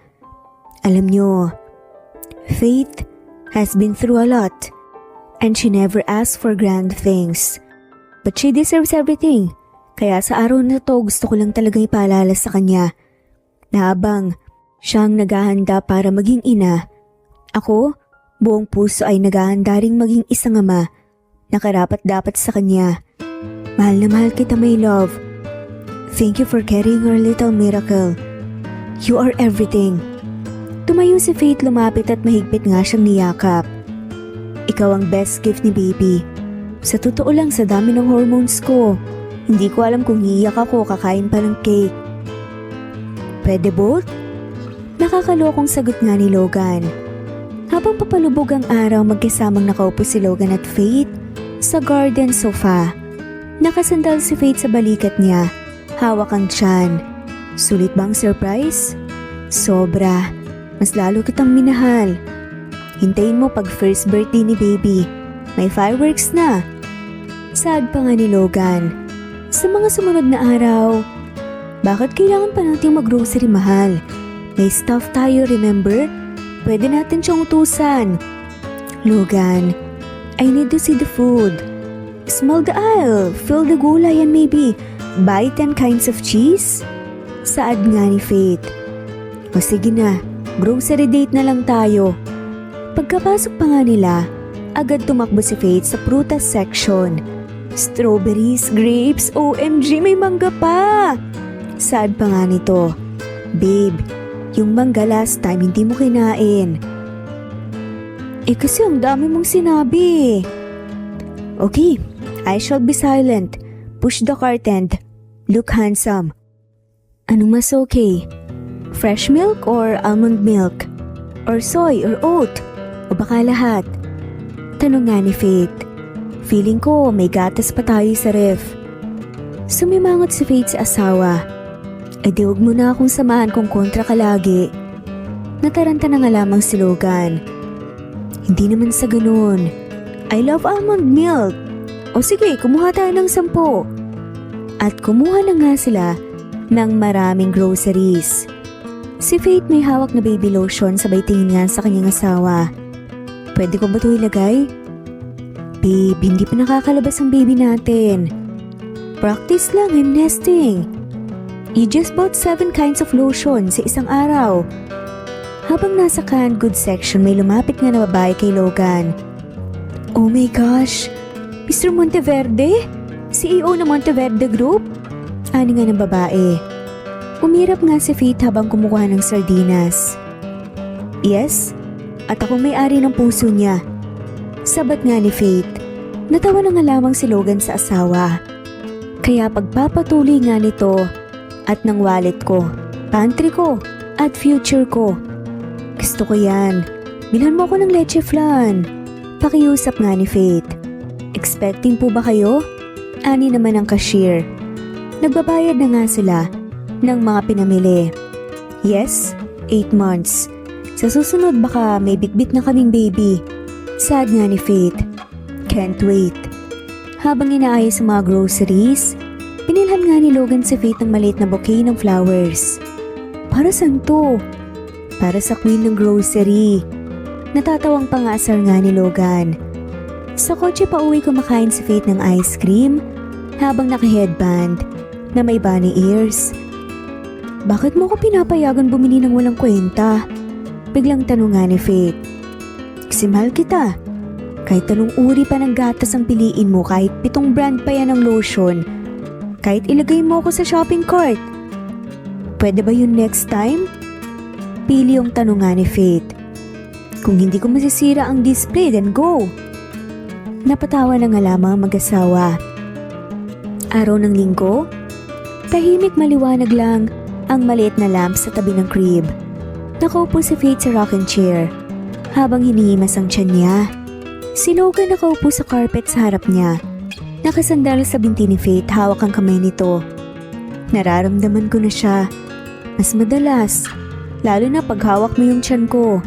S1: Alam niyo, Faith has been through a lot and she never asked for grand things. But she deserves everything. Kaya sa araw na to gusto ko lang talagang ipaalala sa kanya na habang siyang naghahanda para maging ina, ako, buong puso ay naghahanda ring maging isang ama na karapat-dapat sa kanya. Mahal na mahal kita, my love. Thank you for carrying our little miracle. You are everything. Tumayo si Faith, lumapit at mahigpit nga siyang niyakap. Ikaw ang best gift ni baby. Sa totoo lang, sa dami ng hormones ko, hindi ko alam kung iiyak ako kakain pa ng cake. Pwede both? Nakakalokong sagot nga ni Logan. Habang papalubog ang araw, magkasamang nakaupo si Logan at Faith sa garden sofa. Nakasandal si Faith sa balikat niya, hawak ang tiyan. Sulit bang surprise? Sobra. Mas lalo kitang minahal. Hintayin mo pag first birthday ni baby. May fireworks na. Saad pa nga ni Logan. Sa mga sumunod na araw, bakit kailangan pa natin mag-grocery, mahal? May stuff tayo, remember? Pwede natin siyang utusan. Logan, I need to see the food. Smell the aisle, fill the gulay and maybe buy 10 kinds of cheese. Saad nga ni Faith. O sige na, grocery date na lang tayo. Pagkapasok pa nga nila, agad tumakbo si Faith sa prutas section. Strawberries, grapes, OMG, may mangga pa! Saad pa nga nito. Babe, yung mangga last time hindi mo kinain. Kasi ang dami mong sinabi. Okay, I shall be silent. Push the cart and look handsome. Anong mas okay? Fresh milk or almond milk? Or soy or oat? O baka lahat? Tanong nga ni Faith. Feeling ko may gatas pa tayo sa ref. Sumimangot si Faith sa asawa. Di huwag mo na akong samahan kung kontra ka lagi. Nataranta na nga lamang si Logan. Hindi naman sa ganun. I love almond milk. O sige, kumuha tayo ng 10. At kumuha na nga sila ng maraming groceries. Si Faith may hawak na baby lotion, sabay tingin nga sa kanyang asawa. Pwede ko ba ito ilagay? Babe, hindi pa nakakalabas ang baby natin. Practice lang, I'm nesting. You just bought 7 kinds of lotion sa isang araw. Habang nasa canned goods section, may lumapit nga na babae kay Logan. Oh my gosh, Mr. Monteverde? CEO ng Monteverde Group? Ani nga ng babae. Umirap nga si Faith habang kumukuha ng sardinas. Yes, at ako may-ari ng puso niya. Sabat nga ni Faith. Natawa na nga lamang si Logan sa asawa. Kaya pagpapatuloy nga nito at ng wallet ko, pantry ko, at future ko. Gusto ko yan. Bilhan mo ako ng leche flan. Pakiusap nga ni Faith. Expecting po ba kayo? Ani naman ang cashier. Nagbabayad na nga sila ng mga pinamili. Yes, 8 months. Sa susunod baka may bitbit na kaming baby. Sad nga ni Faith. Can't wait. Habang inaayos sa mga groceries, pinilhan nga ni Logan si Faith ng maliit na bouquet ng flowers. Para saan to? Para sa queen ng grocery. Natatawang pangasar nga ni Logan. Sa kotse pa uwi kumakain si Faith ng ice cream habang naka-headband na may bunny ears. Bakit mo ko pinapayagan bumili ng walang kwenta? Biglang tanong nga ni Faith. Kasi mahal kita. Kahit anong uri pa ng gatas ang piliin mo, kahit 7 brand pa yan ng lotion, kahit ilagay mo ako sa shopping cart. Pwede ba yun next time? Pili yung tanong nga ni Faith. Kung hindi ko masisira ang display, then go. Napatawa na nga lamang ang mag-asawa. Araw ng linggo, tahimik maliwanag lang ang maliit na lamp sa tabi ng crib. Nakaupo si Faith sa rocking chair habang hinihimas ang tiyan niya. Si Logan nakaupo sa carpet sa harap niya. Nakasandal sa binti ni Faith, hawak ang kamay nito. Nararamdaman ko na siya. Mas madalas, lalo na pag hawak mo yung tiyan ko.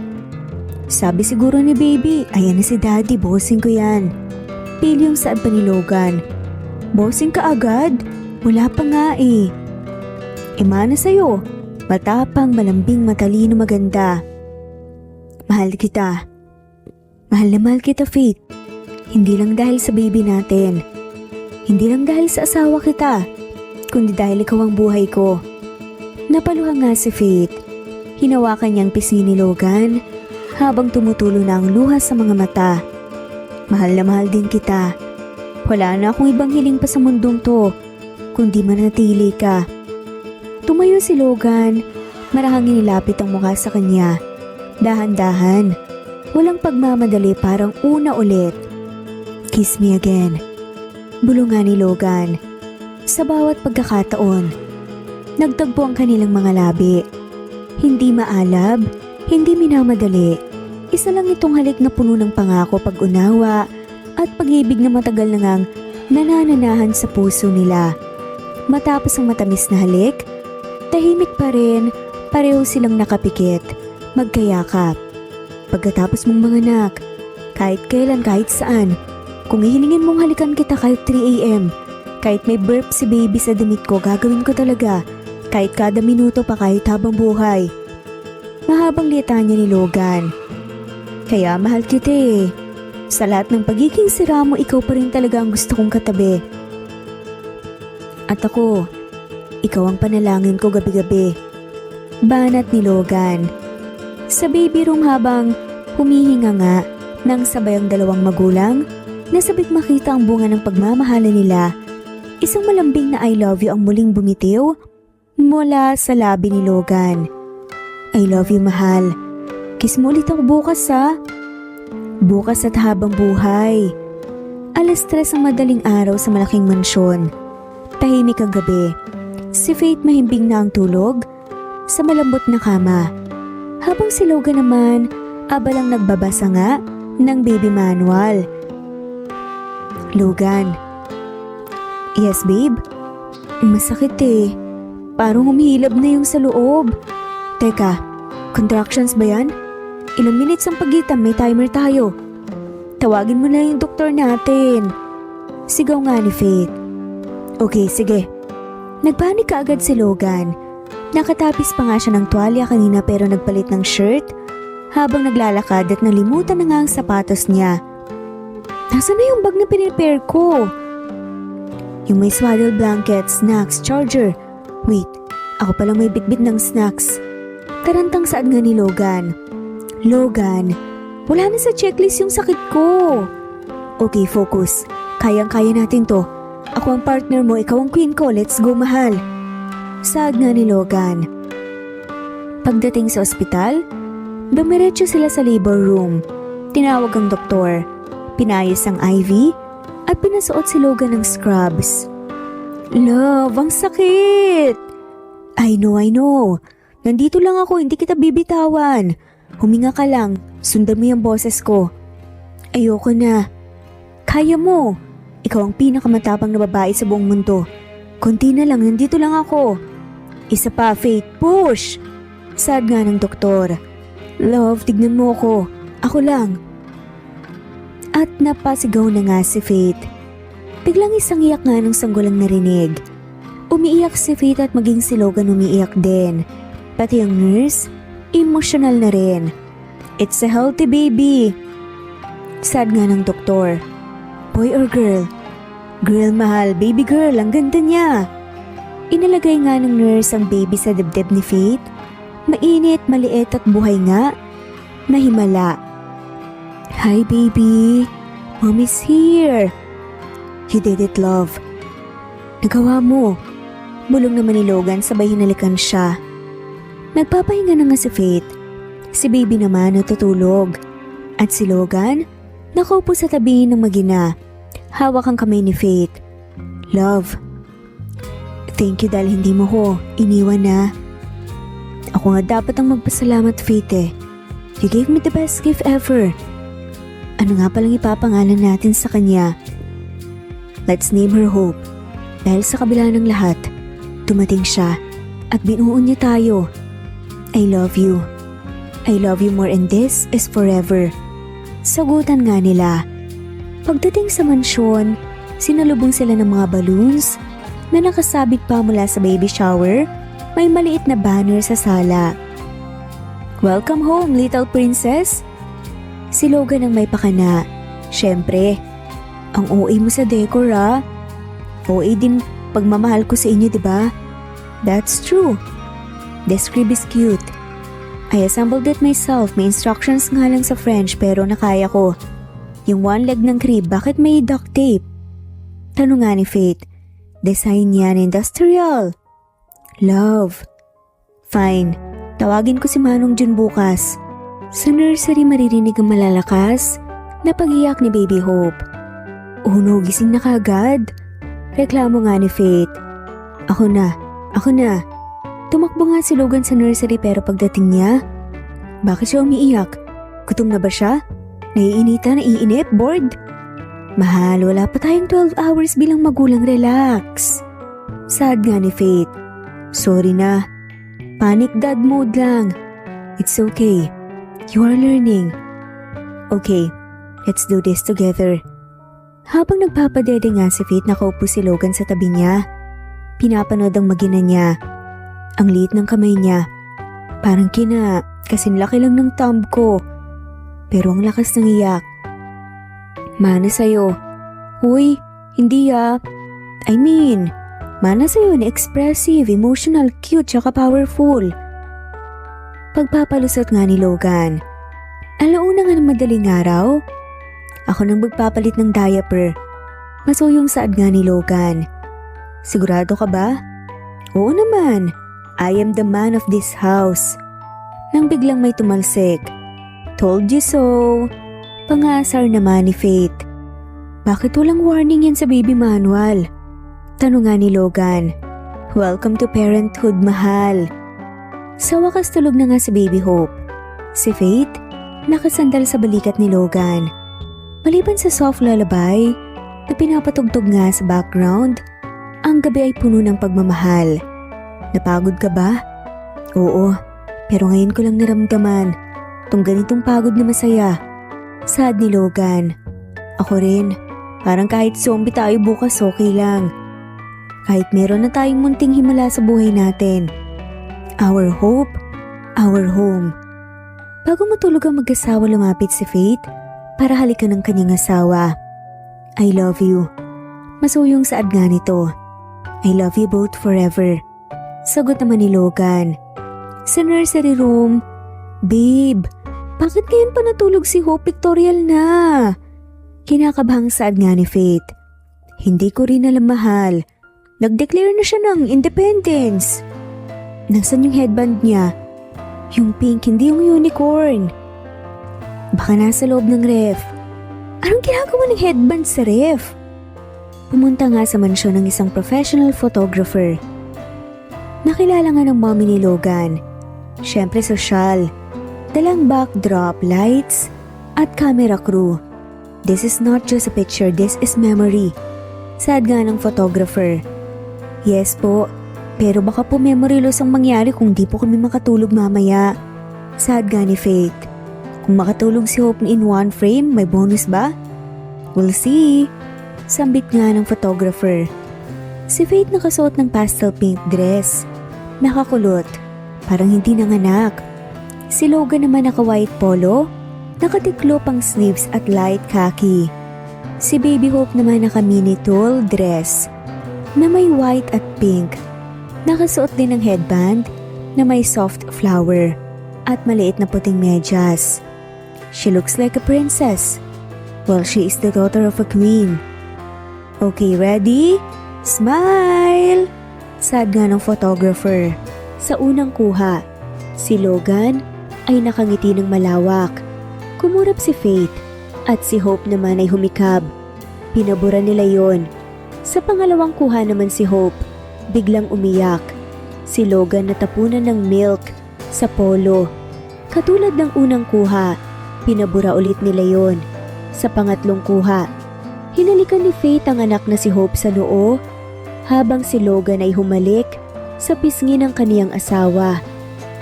S1: Sabi siguro ni baby, ayan na si daddy, bossing ko yan. Pili yung saad pa ni Logan. Bossing ka agad? Wala pa nga eh. Imana sa'yo, matapang, malambing, matalino, maganda. Mahal kita. Mahal na mahal kita, Faith. Hindi lang dahil sa baby natin. Hindi lang dahil sa asawa kita, kundi dahil ikaw ang buhay ko. Napaluha nga si Faith. Hinawakan niyang pisngi ni Logan habang tumutulo na ang luha sa mga mata. Mahal na mahal din kita. Wala na akong ibang hiling pa sa mundong to, kundi manatili ka. Tumayo si Logan, marahang inilapit ang mukha sa kanya. Dahan-dahan, walang pagmamadali, parang una ulit. Kiss me again. Bulungan ni Logan. Sa bawat pagkakataon, nagtagpo ang kanilang mga labi. Hindi maalab, hindi minamadali. Isa lang itong halik na puno ng pangako, pag-unawa at pag-ibig na matagal na ngang nanananahan sa puso nila. Matapos ang matamis na halik, tahimik pa rin, pareho silang nakapikit, magkayakap. Pagkatapos mong manganak, kahit kailan, kahit saan, kung ihilingin mong halikan kita kahit 3 AM, kahit may burp si baby sa damit ko, gagawin ko talaga, kahit kada minuto pa, kahit habang buhay. Mahabang litanya ni Logan. Kaya mahal kita eh. Sa lahat ng pagiging sira mo, ikaw pa rin talaga ang gusto kong katabi. At ako, ikaw ang panalangin ko gabi-gabi. Banat ni Logan. Sa baby room habang humihinga nga nang sabay ang dalawang magulang, nasabik makita ang bunga ng pagmamahalan nila. Isang malambing na I love you ang muling bumitiw mula sa labi ni Logan. I love you, mahal. Kiss mo ulit ako bukas ha. Bukas at habang buhay. 3:00 ang madaling araw sa malaking mansyon. Tahimik ang gabi. Si Faith mahimbing na ang tulog sa malambot na kama. Habang si Logan naman, abalang nagbabasa nga ng baby manual. Logan. Yes, babe? Masakit eh. Parang humihilab na yung sa loob. Teka, contractions ba yan? Ilang minutes ang pagitan, may timer tayo. Tawagin mo na yung doktor natin. Sigaw nga ni Faith. Okay, sige. Nagpanik ka agad si Logan. Nakatapis pa nga siya ng tuwalya kanina pero nagpalit ng shirt habang naglalakad at nalimutan na nga ang sapatos niya. Nasaan na yung bag na pinipare ko? Yung may swaddle blanket, snacks, charger. Wait, ako palang may bitbit ng snacks. Tarantang saad nga ni Logan. Logan, wala na sa checklist yung sakit ko. Okay, focus. Kayang-kaya natin to. Ako ang partner mo, ikaw ang queen ko. Let's go, mahal. Saad nga ni Logan. Pagdating sa ospital, dumiretso sila sa labor room. Tinawag ang doktor. Pinayos ang IV at pinasuot si Logan ng scrubs. Love, ang sakit! I know. Nandito lang ako, hindi kita bibitawan. Huminga ka lang, sundan mo yung boses ko. Ayoko na. Kaya mo. Ikaw ang pinakamatapang na babae sa buong mundo. Konti na lang, nandito lang ako. Isa pa, Faith, push! Sad nga ng doktor. Love, tignan mo ako. Ako lang. At napasigaw na nga si Faith. Biglang isang iyak nga ng sanggol ang narinig. Umiiyak si Faith at maging si Logan umiiyak din. Pati ang nurse, emotional na rin. It's a healthy baby. Sad nga ng doktor. Boy or girl? Girl, mahal, baby girl, ang ganda niya. Inalagay nga ng nurse ang baby sa dibdib ni Faith. Mainit, maliit at buhay nga. Nahimala. Hi baby, Mommy's here. You did it, love. Nagawa mo. Bulong naman ni Logan sabay hinalikan siya. Nagpapahinga na nga si Faith. Si baby naman natutulog. At si Logan, nakaupo sa tabi ng magina. Hawak ang kamay ni Faith. Love, thank you dahil hindi mo ko iniwan na. Ako nga dapat ang magpasalamat, Faith eh. You gave me the best gift ever. Ano nga palang ipapangalan natin sa kanya? Let's name her Hope. Dahil sa kabila ng lahat, dumating siya at binuo niya tayo. I love you. I love you more and this is forever. Sagutan nga nila. Pagdating sa mansyon, sinalubong sila ng mga balloons na nakasabit pa mula sa baby shower. May maliit na banner sa sala. Welcome home, little princess. Si Logan ang may pakana. Siyempre, ang OA mo sa decor ah. OA din pagmamahal ko sa inyo, diba? That's true. This crib is cute. I assembled it myself. May instructions nga lang sa French pero nakaya ko. Yung one leg ng crib, bakit may duct tape? Tanong nga ni Faith. Design yan industrial. Love. Fine. Tawagin ko si Manong Jun bukas. Sa nursery maririnig ang malalakas na pag-iyak ni Baby Hope. Oh no, gising na kaagad. Reklamo nga ni Faith. Ako na. Tumakbo nga si Logan sa nursery pero pagdating niya, bakit siya umiiyak? Gutom na ba siya? Naiinita, naiinip, bored? Mahal, wala pa tayong 12 hours bilang magulang, relax. Sad nga ni Faith. Sorry na. Panic dad mode lang. It's okay. You are learning. Okay, let's do this together. Habang nagpapadede nga si Faith, nakaupo si Logan sa tabi niya. Pinapanood ang magina niya. Ang liit ng kamay niya. Parang kasing laki lang ng thumb ko. Pero ang lakas ng iyak. Mana sa'yo. Uy, hindi mana sa'yo na expressive, emotional, cute, tsaka powerful. Pagpapalusot nga ni Logan. Alauna nga ng madaling araw. Ako nang magpapalit ng diaper. Masuyong saad nga ni Logan. Sigurado ka ba? Oo naman. I am the man of this house. Nang biglang may tumalsik. Told you so. Pangasar naman ni Faith. Bakit walang warning yan sa baby manual? Tanong nga ni Logan. Welcome to parenthood, mahal. Sa wakas tulog na nga si Baby Hope. Si Faith, nakasandal sa balikat ni Logan. Maliban sa soft lullaby na pinapatugtog nga sa background, ang gabi ay puno ng pagmamahal. Napagod ka ba? Oo, pero ngayon ko lang naramdaman tong ganitong pagod na masaya. Sad ni Logan. Ako rin, parang kahit zombie tayo bukas okay lang. Kahit meron na tayong munting himala sa buhay natin. Our hope, our home. Bago matulog ang mag-asawa, lumapit si Faith para halikan ng kanyang asawa. I love you. Masuyong saad nga nito. I love you both forever. Sagot naman ni Logan. Sa nursery room, Babe, bakit ngayon pa natulog si Hope? Pictorial na. Kinakabahang saad nga ni Faith. Hindi ko rin alam, mahal. Nag-declare na siya ng independence. Nasaan yung headband niya? Yung pink, hindi yung unicorn. Baka nasa loob ng ref. Anong ginagawa ng headband sa ref? Pumunta nga sa mansyon ng isang professional photographer. Nakilala nga ng mommy ni Logan. Siyempre sosyal. Dalang backdrop, lights, at camera crew. This is not just a picture, this is memory. Sad nga ng photographer. Yes po, pero baka po memory loss ang mangyari kung di po kami makatulog mamaya. Sad nga ni Faith. Kung makatulog si Hope in one frame, may bonus ba? We'll see. Sambit nga ng photographer. Si Faith nakasuot ng pastel pink dress. Nakakulot, parang hindi nanganak. Si Logan naman naka-white polo, nakatiklop ang sleeves at light khaki. Si Baby Hope naman naka-mini tulle dress na may white at pink. Nakasuot din ng headband na may soft flower at maliit na puting medyas. She looks like a princess. Well, she is the daughter of a queen. Okay, ready? Smile! Sad nga ng photographer. Sa unang kuha, si Logan ay nakangiti ng malawak. Kumurap si Faith at si Hope naman ay humikab. Pinabura nila yon. Sa pangalawang kuha naman si Hope, biglang umiyak. Si Logan natapunan ng milk sa polo. Katulad ng unang kuha, pinabura ulit nila yon. Sa pangatlong kuha, hinalikan ni Faith ang anak na si Hope sa noo, habang si Logan ay humalik sa pisngi ng kaniyang asawa,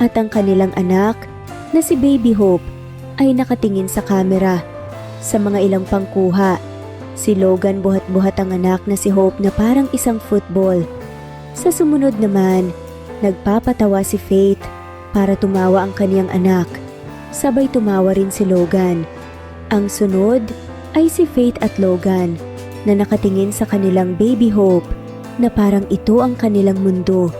S1: at ang kanilang anak na si Baby Hope ay nakatingin sa kamera. Sa mga ilang pangkuha, si Logan buhat-buhat ang anak na si Hope na parang isang football. Sa sumunod naman, nagpapatawa si Faith para tumawa ang kaniyang anak. Sabay tumawa rin si Logan. Ang sunod ay si Faith at Logan na nakatingin sa kanilang Baby Hope na parang ito ang kanilang mundo.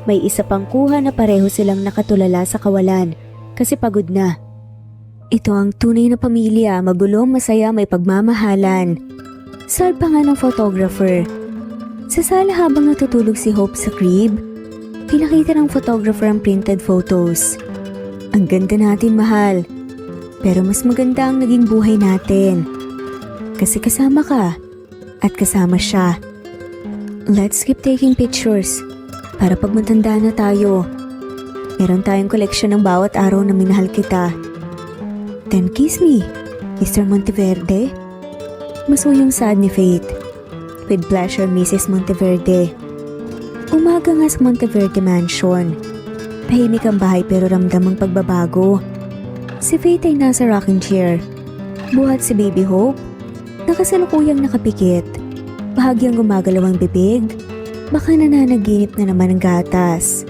S1: May isa pang kuha na pareho silang nakatulala sa kawalan kasi pagod na. Ito ang tunay na pamilya, magulo, masaya, may pagmamahalan. Sad pa nga ng photographer. Sa sala habang natutulog si Hope sa crib, pinakita ng photographer ang printed photos. Ang ganda natin, mahal. Pero mas maganda ang naging buhay natin. Kasi kasama ka at kasama siya. Let's keep taking pictures para pag matanda na tayo, meron tayong koleksyon ng bawat araw na minahal kita. Then kiss me, Mr. Monteverde. Masuyong saad ni Faith. With pleasure, Mrs. Monteverde. Umaga nga sa Monteverde Mansion. Tahimik ang bahay pero ramdam ang pagbabago. Si Faith ay nasa rocking chair. Buhat si Baby Hope. Nakasalukuyang nakapikit. Bahagyang gumagalaw ang bibig. Baka nananaginip na naman ang gatas.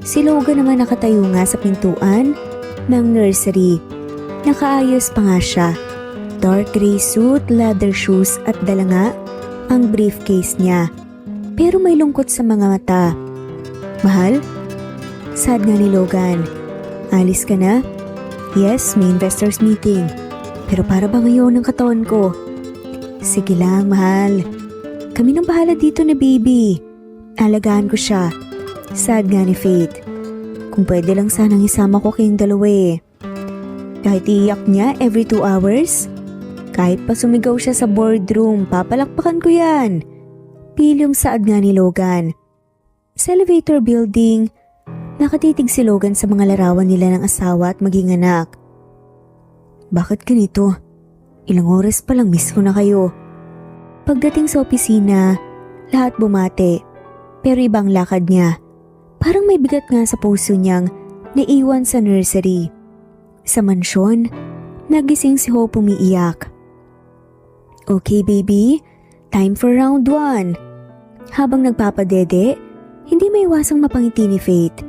S1: Si Logan naman nakatayo nga sa pintuan ng nursery. Nakaayos pa nga siya. Dark gray suit, leather shoes at dala nga ang briefcase niya. Pero may lungkot sa mga mata. Mahal? Sad nga ni Logan. Alis ka na? Yes, may investors meeting. Pero para ba ngayon ang katawan ko? Sige lang, mahal. Kami nang bahala dito na baby. Alagaan ko siya. Sad nga ni Faith. Kung pwede lang sanang isama ko kayong dalawa eh. Kahit iiyak niya every 2 hours. Kahit pa sumigaw siya sa boardroom, papalakpakan ko yan. Pilyong saad nga ni Logan. Sa elevator building, nakatitig si Logan sa mga larawan nila ng asawa at maging anak. Bakit ganito? Ilang oras pa lang miss ko na kayo. Pagdating sa opisina, lahat bumate. Pero ibang lakad niya. Parang may bigat nga sa puso niyang naiwan sa nursery. Sa mansyon, nagising si Hope umiiyak. Okay baby, time for round 1. Habang nagpapadede, hindi may iwasang mapangiti ni Faith.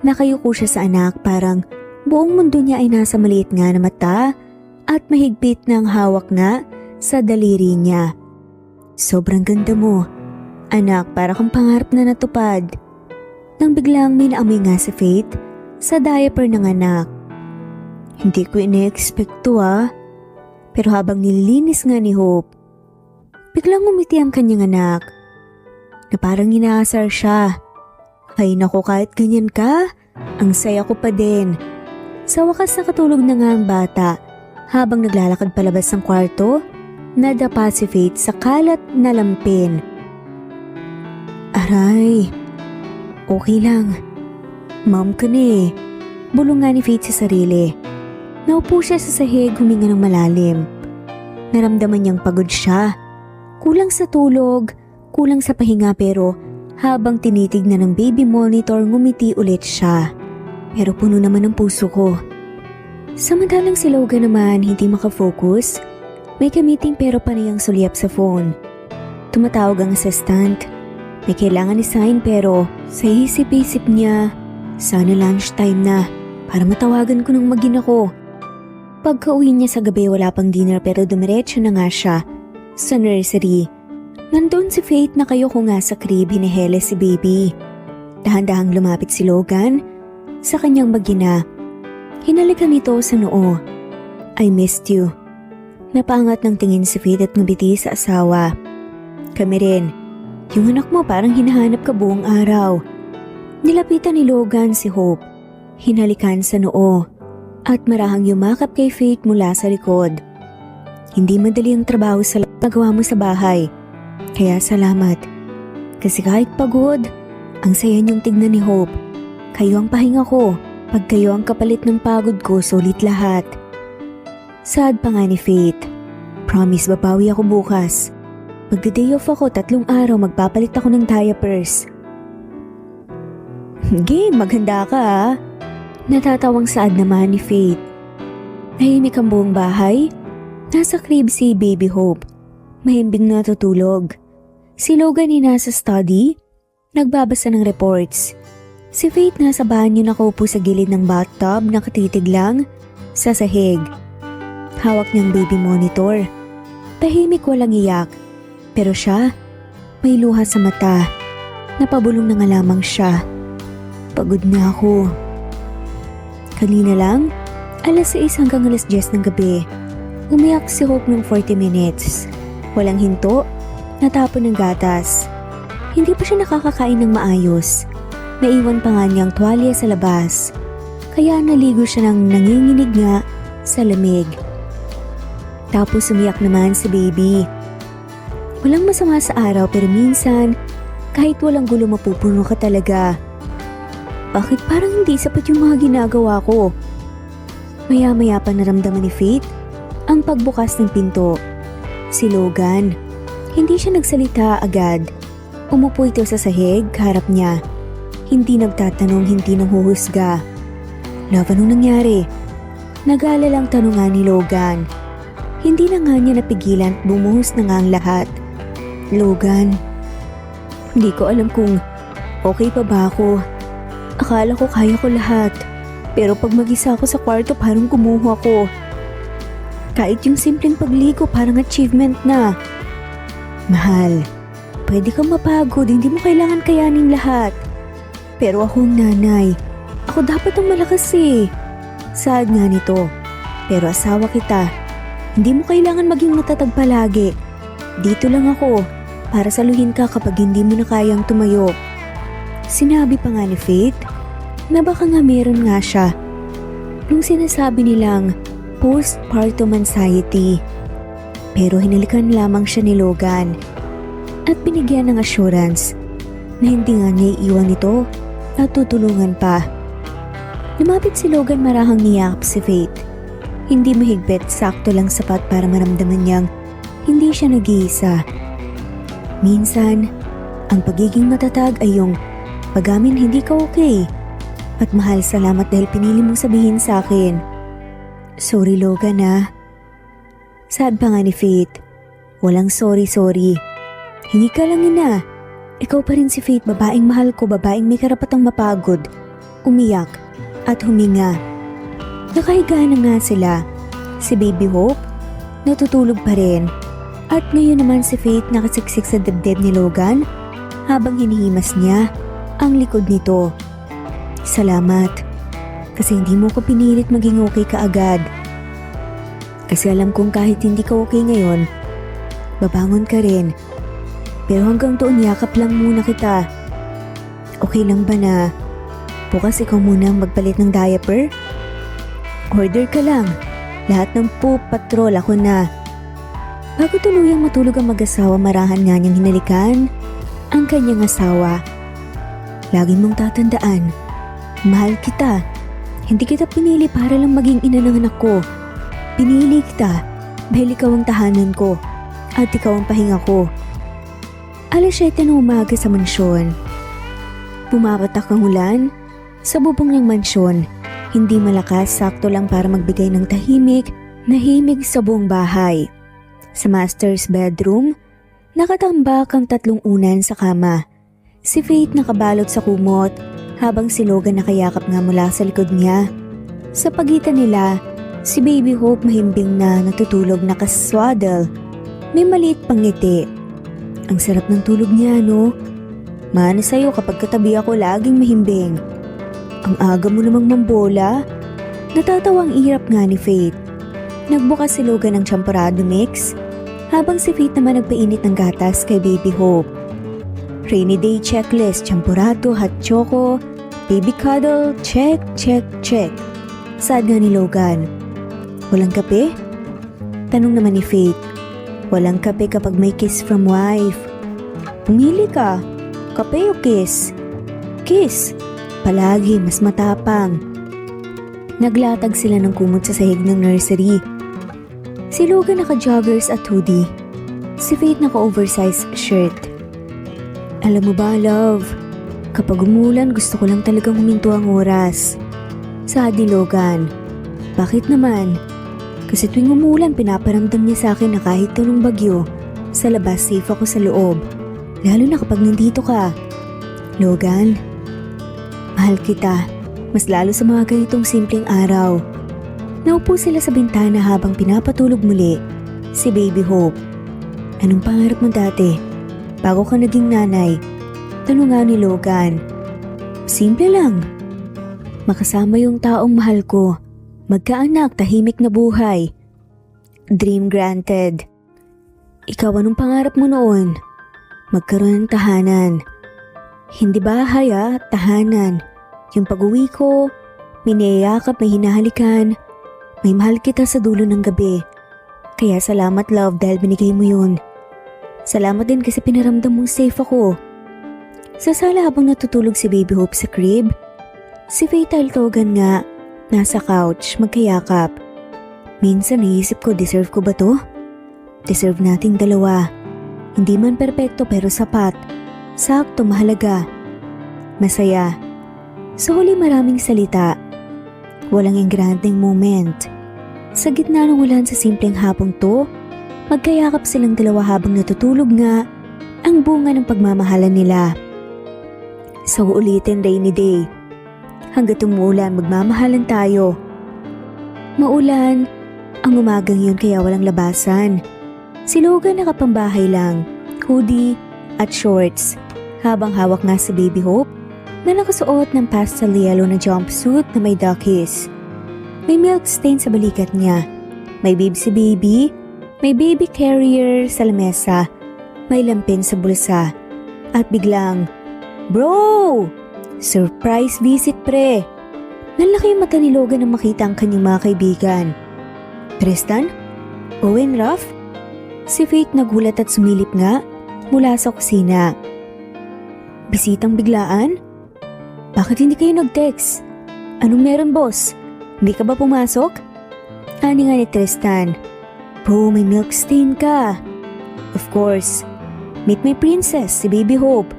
S1: Nakayuko siya sa anak parang buong mundo niya ay nasa maliit nga na mata at mahigpit ng hawak nga sa daliri niya. Sobrang ganda mo. Anak, para kang pangarap na natupad. Nang biglang may naamoy nga si Faith sa diaper ng anak. Hindi ko ine-expect to Pero habang nililinis nga ni Hope, biglang umiti ang kanyang anak na parang inaasar siya. Ay naku, kahit ganyan ka, ang saya ko pa din. Sa wakas nakatulog na nga ang bata habang naglalakad palabas ng kwarto, nadapa si Faith sa kalat na lampin. Aray, okay lang. Mom ka na Bulong nga ni Faith sa sarili. Naupo siya sa sahig, huminga ng malalim. Naramdaman niyang pagod siya. Kulang sa tulog, kulang sa pahinga pero habang tinitignan ng baby monitor ngumiti ulit siya. Pero puno naman ang puso ko. Samantalang si Logan naman hindi makafocus. May ka-meeting pero panayang sulyap sa phone. Tumatawag ang assistant. May kailangan i-sign pero sa isip-isip niya, sana lunchtime na para matawagan ko ng mag-ina ko. Pagka-uwi niya sa gabi wala pang dinner pero dumiretso na nga siya sa nursery. Nandun si Faith na kayo ko nga sa crib, hinihele si baby. Dahan-dahang lumapit si Logan sa kanyang mag-ina. Hinalikan nito sa noo. I missed you. Napangat ng tingin si Faith at ngumiti sa asawa. Kami rin. Yung anak mo parang hinahanap ka buong araw. Nilapitan ni Logan si Hope. Hinalikan sa noo. At marahang yumakap kay Faith mula sa likod. Hindi madali ang trabaho sa nagawa mo sa bahay. Kaya salamat. Kasi kahit pagod, ang saya niyong tignan ni Hope. Kayo ang pahinga ko. Pag kayo ang kapalit ng pagod ko, sulit lahat. Sad pa nga ni Faith. Promise, babawi ako bukas. Magda-day off ako, 3 araw, magpapalit ako ng diapers. Game, maganda ka Natatawang saad naman ni Faith. Tahimik ang buong bahay. Nasa crib si Baby Hope. Mahimbing natutulog. Si Logan ay nasa study, nagbabasa ng reports. Si Faith nasa banyo nakaupo sa gilid ng bathtub, nakatitig lang sa sahig. Hawak niyang baby monitor. Tahimik, walang iyak. Pero siya, may luha sa mata. Napabulong na nga lamang siya. Pagod na ako. Kanina lang, alas 6 hanggang alas 10 ng gabi. Umiyak si Hope ng 40 minutes. Walang hinto, natapon ng gatas. Hindi pa siya nakakakain ng maayos. Naiwan pa nga niyang tuwalya sa labas. Kaya naligo siya ng nanginginig nga sa lamig. Tapos umiyak naman si baby. Walang masama sa araw pero minsan, kahit walang gulo mapupuno ka talaga. Bakit parang hindi sapat yung mga ginagawa ko? Maya-maya pa naramdaman ni Faith ang pagbukas ng pinto. Si Logan. Hindi siya nagsalita agad. Umupo ito sa sahig, harap niya. Hindi nagtatanong, hindi nanghuhusga. Love, anong nangyari? Nag-aalalang tanungan ni Logan. Hindi na nga niya napigilan at bumuhos na nga ang lahat. Logan, hindi ko alam kung okay pa ba ako. Akala ko kaya ko lahat. Pero pag mag-isa ako sa kwarto parang gumuho ako. Kahit yung simpleng pagligo parang achievement na. Mahal, pwede kang mapagod, hindi mo kailangan kayanin lahat. Pero ako ang nanay. Ako dapat ang malakas Sad nga nito. Pero asawa kita. Hindi mo kailangan maging matatag palagi. Dito lang ako para saluhin ka kapag hindi mo na kayang tumayo. Sinabi pa nga ni Faith na baka nga meron nga siya nung sinasabi nilang postpartum anxiety. Pero hinalikan lamang siya ni Logan at binigyan ng assurance na hindi nga niya iiwan ito at tutulungan pa. Lumapit si Logan, marahang niyakap si Faith. Hindi mahigpit, sakto lang sapat para maramdaman niyang hindi siya nag-iisa. Minsan, ang pagiging matatag ay yung pag-amin hindi ka okay. At mahal, salamat dahil pinili mong sabihin sa akin. Sorry Logan Sad pa nga ni Faith. Walang sorry. Hindi ka lang ina. Ikaw pa rin si Faith, babaeng mahal ko, babaeng may karapatang mapagod, umiyak at huminga. Nakahiga na nga sila. Si Baby Hope, natutulog pa rin. At ngayon naman si Faith nakasiksik sa dibdib ni Logan habang hinihimas niya ang likod nito. Salamat, kasi hindi mo ko pinilit maging okay ka agad. Kasi alam kong kahit hindi ka okay ngayon, babangon ka rin. Pero hanggang doon yakap lang muna kita. Okay lang ba na bukas ikaw muna ang magpalit ng diaper? Order ka lang. Lahat ng poop patrol ako na. Bago tuluyang matulog ang mag-asawa, marahan nga niyang hinalikan ang kanyang asawa. Lagi mong tatandaan, mahal kita. Hindi kita pinili para lang maging ina ng anak ko. Pinili kita dahil ikaw ang tahanan ko at ikaw ang pahinga ko. 7:00 ng umaga sa mansyon. Pumapatak ang ulan sa bubong ng mansyon. Hindi malakas, sakto lang para magbigay ng tahimik na himig sa buong bahay. Sa master's bedroom, nakatambak ang 3 unan sa kama. Si Faith nakabalot sa kumot habang si Logan nakayakap nga mula sa likod niya. Sa pagitan nila, si Baby Hope mahimbing na natutulog nakaswaddle. May maliit pang ngiti. Ang sarap ng tulog niya, no? Mana sa'yo kapag katabi ako laging mahimbing. Ang aga mo namang mambola. Natatawang irap nga ni Faith. Nagbukas si Logan ng champorado mix habang si Faith naman nagpainit ng gatas kay Baby Hope. Rainy day checklist, champorado, hot choco, baby cuddle, check, check, check. Sad nga ni Logan. Walang kape? Tanong naman ni Faith. Walang kape kapag may kiss from wife. Pumili ka. Kape o kiss? Kiss. Palagi mas matapang. Naglatag sila ng kumot sa sahig ng nursery. Si Logan naka-joggers at hoodie. Si Faith naka-oversized shirt. Alam mo ba, love? Kapag umulan, gusto ko lang talagang huminto ang oras. Saad ni Logan. Bakit naman? Kasi tuwing umulan, pinaparamdam niya sa akin na kahit anong bagyo, sa labas safe ako sa loob. Lalo na kapag nandito ka. Logan, mahal kita. Mas lalo sa mga ganitong simpleng araw. Naupo sila sa bintana habang pinapatulog muli si Baby Hope. Anong pangarap mo dati? Bago ka naging nanay? Tanong nga ni Logan. Simple lang. Makasama yung taong mahal ko. Magkaanak, tahimik na buhay. Dream granted. Ikaw, anong pangarap mo noon? Magkaroon ng tahanan. Hindi bahay tahanan. Yung pag-uwi ko, may niyayakap, may hinahalikan. May mahal kita sa dulo ng gabi. Kaya salamat, love, dahil binigay mo yun. Salamat din kasi pinaramdam mong safe ako. Sa sala habang natutulog si Baby Hope sa crib, si Faith at Logan nga, nasa couch, magkayakap. Minsan naisip ko, deserve ko ba to? Deserve nating dalawa. Hindi man perpekto pero sapat. Sakto, mahalaga. Masaya. Sa huli maraming salita. Walang engranding moment. Sa gitna ng ulan sa simpleng hapong to, magkayakap silang dalawa habang natutulog nga ang bunga ng pagmamahalan nila. Sa uulitin rainy day. Hanggat umuulan, magmamahalan tayo. Maulan ang umagang yun kaya walang labasan. Si Logan nakapambahay lang, hoodie at shorts, habang hawak nga si Baby Hope na nakasuot ng pastel yellow na jumpsuit na may duckies. May milk stain sa balikat niya. May bib si baby, may baby carrier sa lamesa, may lampin sa bulsa. At biglang, "Bro! Surprise visit, pre!" Nalaki yung mata ni Logan nang makita ang kanyang mga kaibigan. Tristan? Owen, Ruff? Si Faith nagulat at sumilip nga mula sa kusina. Bisitang biglaan? Bakit hindi kayo nag-text? Anong meron, boss? Hindi ka ba pumasok? Ani nga ni Tristan. Bro, may milk stain ka. Of course. Meet my princess, si Baby Hope.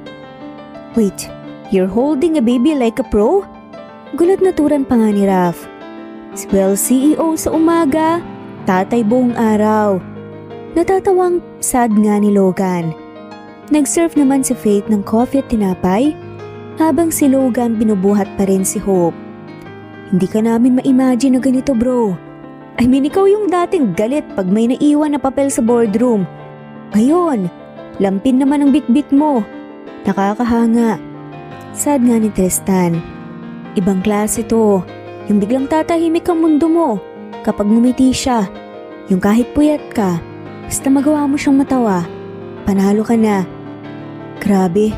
S1: Wait, you're holding a baby like a pro? Gulat na turan pa nga ni Raph. Well, CEO sa umaga, tatay buong araw. Natatawang sad nga ni Logan. Nag-serve naman si Faith ng coffee at tinapay, habang si Logan binubuhat pa rin si Hope. Hindi ka namin ma-imagine na ganito, bro. I mean, ikaw yung dating galit pag may naiwan na papel sa boardroom. Ngayon, lampin naman ang bitbit mo. Nakakahanga. Sad nga ni Tristan. Ibang klase to. Yung biglang tatahimik ang mundo mo kapag ngumiti siya. Yung kahit puyat ka, basta magawa mo siyang matawa, panalo ka na. Grabe.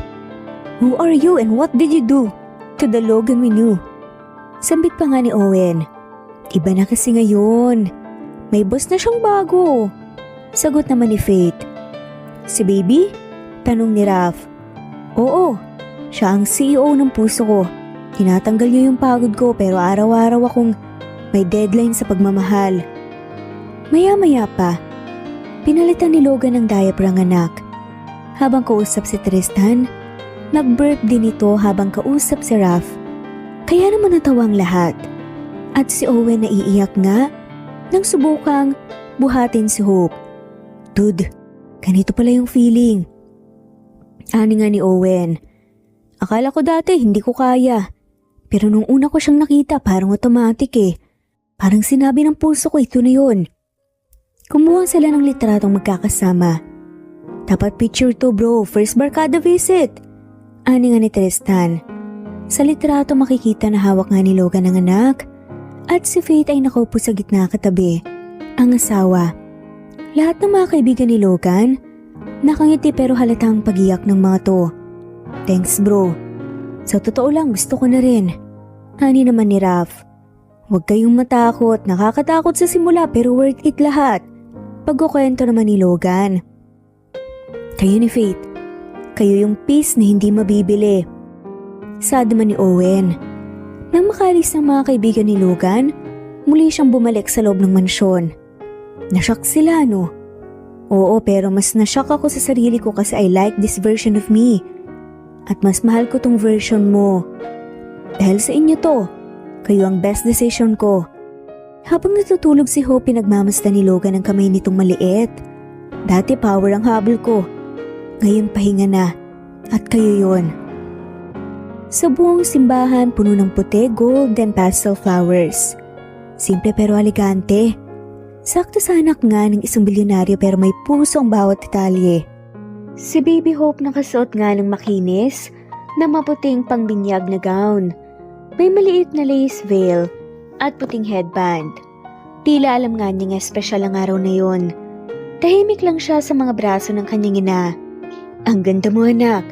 S1: Who are you and what did you do to the Logan we knew? Sambit pa nga ni Owen. Iba na kasi ngayon. May boss na siyang bago. Sagot naman ni Faith. Si Baby? Tanong ni Raph. Oo, siya ang CEO ng puso ko. Tinatanggal niya yung pagod ko pero araw-araw akong may deadline sa pagmamahal. Maya-maya pa, pinalitan ni Logan ng diaper ang anak. Habang kausap si Tristan, nag-burp din ito habang kausap si Raph. Kaya naman natawang lahat. At si Owen naiiyak nga nang subukang buhatin si Hope. Dude, ganito pala yung feeling. Ani nga ni Owen. Akala ko dati hindi ko kaya. Pero nung una ko siyang nakita parang automatic eh. Parang sinabi ng puso ko ito na yun. Kumuha sila ng litratong magkakasama. Dapat picture to bro, first barkada visit. Ani nga ni Tristan. Sa litrato makikita na hawak nga ni Logan ang anak at si Faith ay nakaupo sa gitna katabi, ang asawa. Lahat ng mga kaibigan ni Logan, nakangiti pero halatang pag-iyak ng mga to. Thanks bro. Sa totoo lang gusto ko na rin. Ani naman ni Raph. Huwag kayong matakot, nakakatakot sa simula pero worth it lahat. Pagkukwento naman ni Logan. Kayo ni Faith, kayo yung peace na hindi mabibili. Sad naman ni Owen. Nang makalis ng mga kaibigan ni Logan, muli siyang bumalik sa loob ng mansyon. Nashock sila no? Oo pero mas nashock ako sa sarili ko kasi I like this version of me. At mas mahal ko tong version mo. Dahil sa inyo to, kayo ang best decision ko. Habang natutulog si Hope, pinagmamasta ni Logan ang kamay nitong maliit. Dati power ang habol ko. Ngayon pahinga na. At kayo yon. Sa buong simbahan, puno ng puti, gold, and pastel flowers. Simple pero elegante. Sakto sa anak nga ng isang bilyonaryo pero may puso ang bawat detalye. Si Baby Hope nakasuot nga ng makinis na maputing pangbinyag na gown. May maliit na lace veil at puting headband. Tila alam nga niya nga espesyal ang araw na yon. Tahimik lang siya sa mga braso ng kanyang ina. Ang ganda mo anak.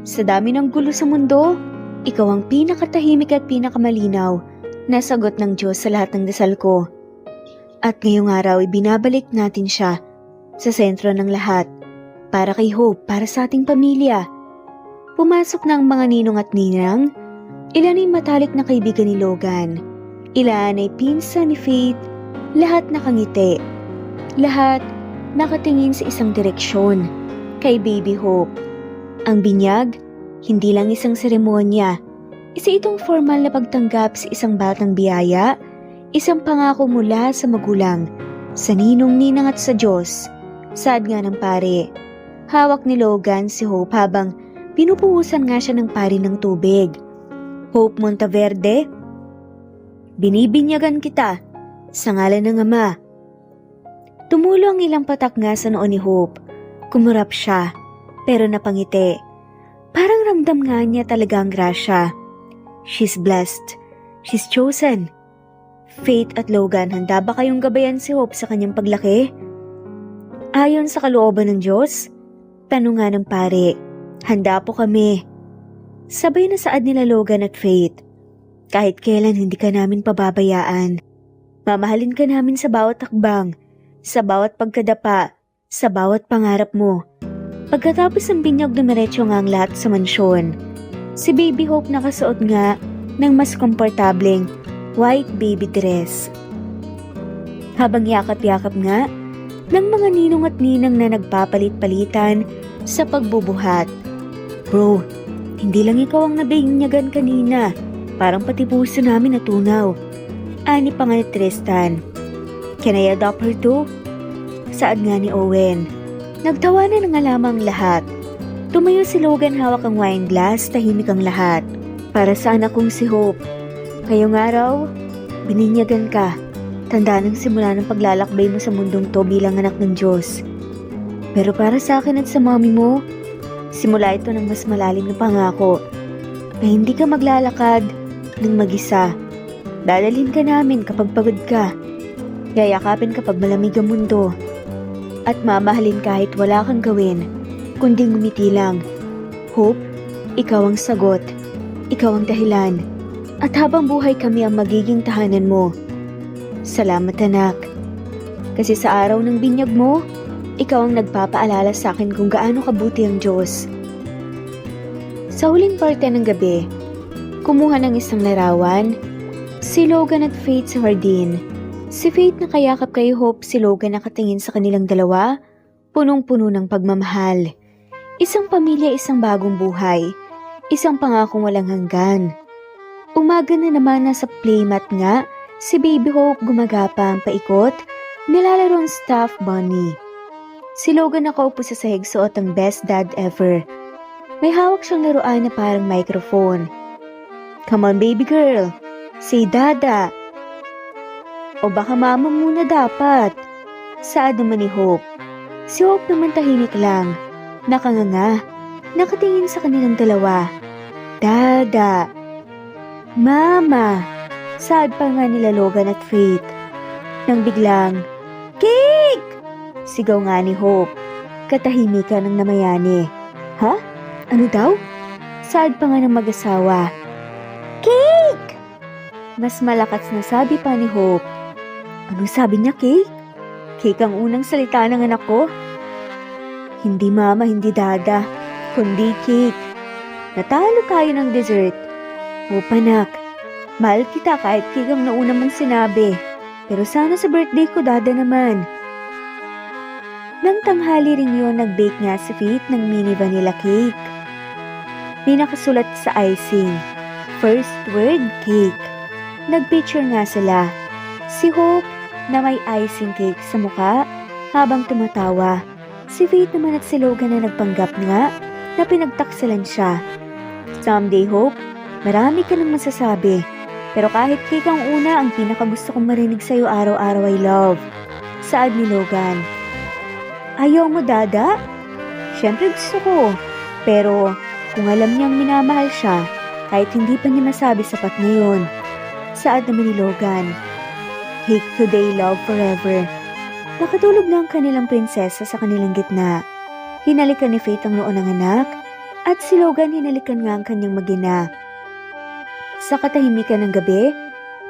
S1: Sa dami ng gulo sa mundo, ikaw ang pinakatahimik at pinakamalinaw na sagot ng Diyos sa lahat ng dasal ko. At ngayong araw ibinabalik natin siya sa sentro ng lahat. Para kay Hope, para sa ating pamilya. Pumasok na ang mga ninong at ninang. Ilan ay matalik na kaibigan ni Logan. Ilan ay pinsan ni Faith. Lahat nakangiti. Lahat nakatingin sa isang direksyon. Kay Baby Hope. Ang binyag, hindi lang isang seremonya. Isa itong formal na pagtanggap sa isang batang biyaya. Isang pangako mula sa magulang. Sa ninong-ninang at sa Diyos. Sad nga ng pare. Hawak ni Logan si Hope habang pinupuhusan nga siya ng pari ng tubig. Hope Monteverde, binibinyagan kita sa ngalan ng Ama. Tumulo ang ilang patak nga sa noo ni Hope. Kumurap siya, pero napangiti. Parang ramdam nga niya talaga ang grasya. She's blessed. She's chosen. Faith at Logan, handa ba kayong gabayan si Hope sa kanyang paglaki? Ayon sa kalooban ng Diyos? Tanong nga ng pare. Handa po kami. Sabay na saad nila Logan at Faith. Kahit kailan hindi ka namin pababayaan. Mamahalin ka namin sa bawat hakbang, sa bawat pagkadapa, sa bawat pangarap mo. Pagkatapos ng binyag dumiretso nga ang lahat sa mansyon. Si Baby Hope nakasuot nga ng mas komportableng white baby dress. Habang yakap-yakap nga ng mga ninong at ninang na nagpapalit-palitan sa pagbubuhat. Bro, hindi lang ikaw ang nabinyagan kanina. Parang pati puso namin natunaw. Ani pa nga ni Tristan. Can I adopt her too? Saad nga ni Owen. Nagtawanan na nga lamang lahat. Tumayo si Logan hawak ang wine glass, tahimik ang lahat. Para sa anak kong si Hope. Ngayong araw, bininyagan ka. Tanda ng simula ng paglalakbay mo sa mundong to bilang anak ng Diyos. Pero para sa akin at sa mommy mo, simula ito ng mas malalim na pangako na hindi ka maglalakad ng mag-isa. Dadalhin ka namin kapag pagod ka. Yayakapin kapag malamig ang mundo. At mamahalin kahit wala kang gawin, kundi ngumiti lang. Hope, ikaw ang sagot. Ikaw ang dahilan. At habang buhay kami ang magiging tahanan mo. Salamat anak. Kasi sa araw ng binyag mo, ikaw ang nagpapaalala sa akin kung gaano kabuti ang Diyos. Sa huling parte ng gabi, kumuha ng isang larawan, si Logan at Faith sa hardin. Si Faith nakayakap kay Hope, si Logan nakatingin sa kanilang dalawa, punong-puno ng pagmamahal. Isang pamilya, isang bagong buhay, isang pangakong walang hanggan. Umaga na naman nasa playmat nga, si Baby Hope gumagapang paikot, nilalaro ang stuffed bunny. Si Logan nakaupo sa sahig, suot ang best dad ever. May hawak siyang laruan na parang microphone. Come on baby girl, say dada. O baka mama muna dapat. Saad naman ni Hope. Si Hope naman tahimik lang. Nakanganga. Nakatingin sa kanilang dalawa. Dada. Mama. Saad pa nga nila Logan at Faith. Nang biglang, Cake! Sigaw nga ni Hope. Katahimikan ng namayani. Ha? Ano daw? Saad pa nga ng mag-asawa. Cake! Mas malakas na sabi pa ni Hope. Ano sabi niya, Cake? Cake ang unang salita ng anak ko? Hindi mama, hindi dada, kundi cake. Natalo tayo ng dessert. Hope anak, mahal kita kahit cake ang nauna mong sinabi. Pero sana sa birthday ko dada naman. Nang tanghali rin yun, nag-bake nga si Faith ng mini vanilla cake. May nakasulat sa icing, first word cake. Nag-picture nga sila. Si Hope na may icing cake sa muka habang tumatawa. Si Faith naman at si Logan na nagpanggap nga na pinagtaksalan siya. Someday Hope, marami ka nang masasabi. Pero kahit cake ang una, ang pinakagusto kong marinig sa'yo araw-araw ay love. Saad ni Logan. Ayaw mo dada? Siyempre gusto ko. Pero kung alam niyang minamahal siya, kahit hindi pa niya masabi sapat na yun. Saad naman ni Logan. Cake today, love forever. Nakatulog na ang kanilang prinsesa sa kanilang gitna. Hinalikan ni Faith ang noo ng anak at si Logan hinalikan nga ang kanyang mag-ina. Sa katahimikan ng gabi,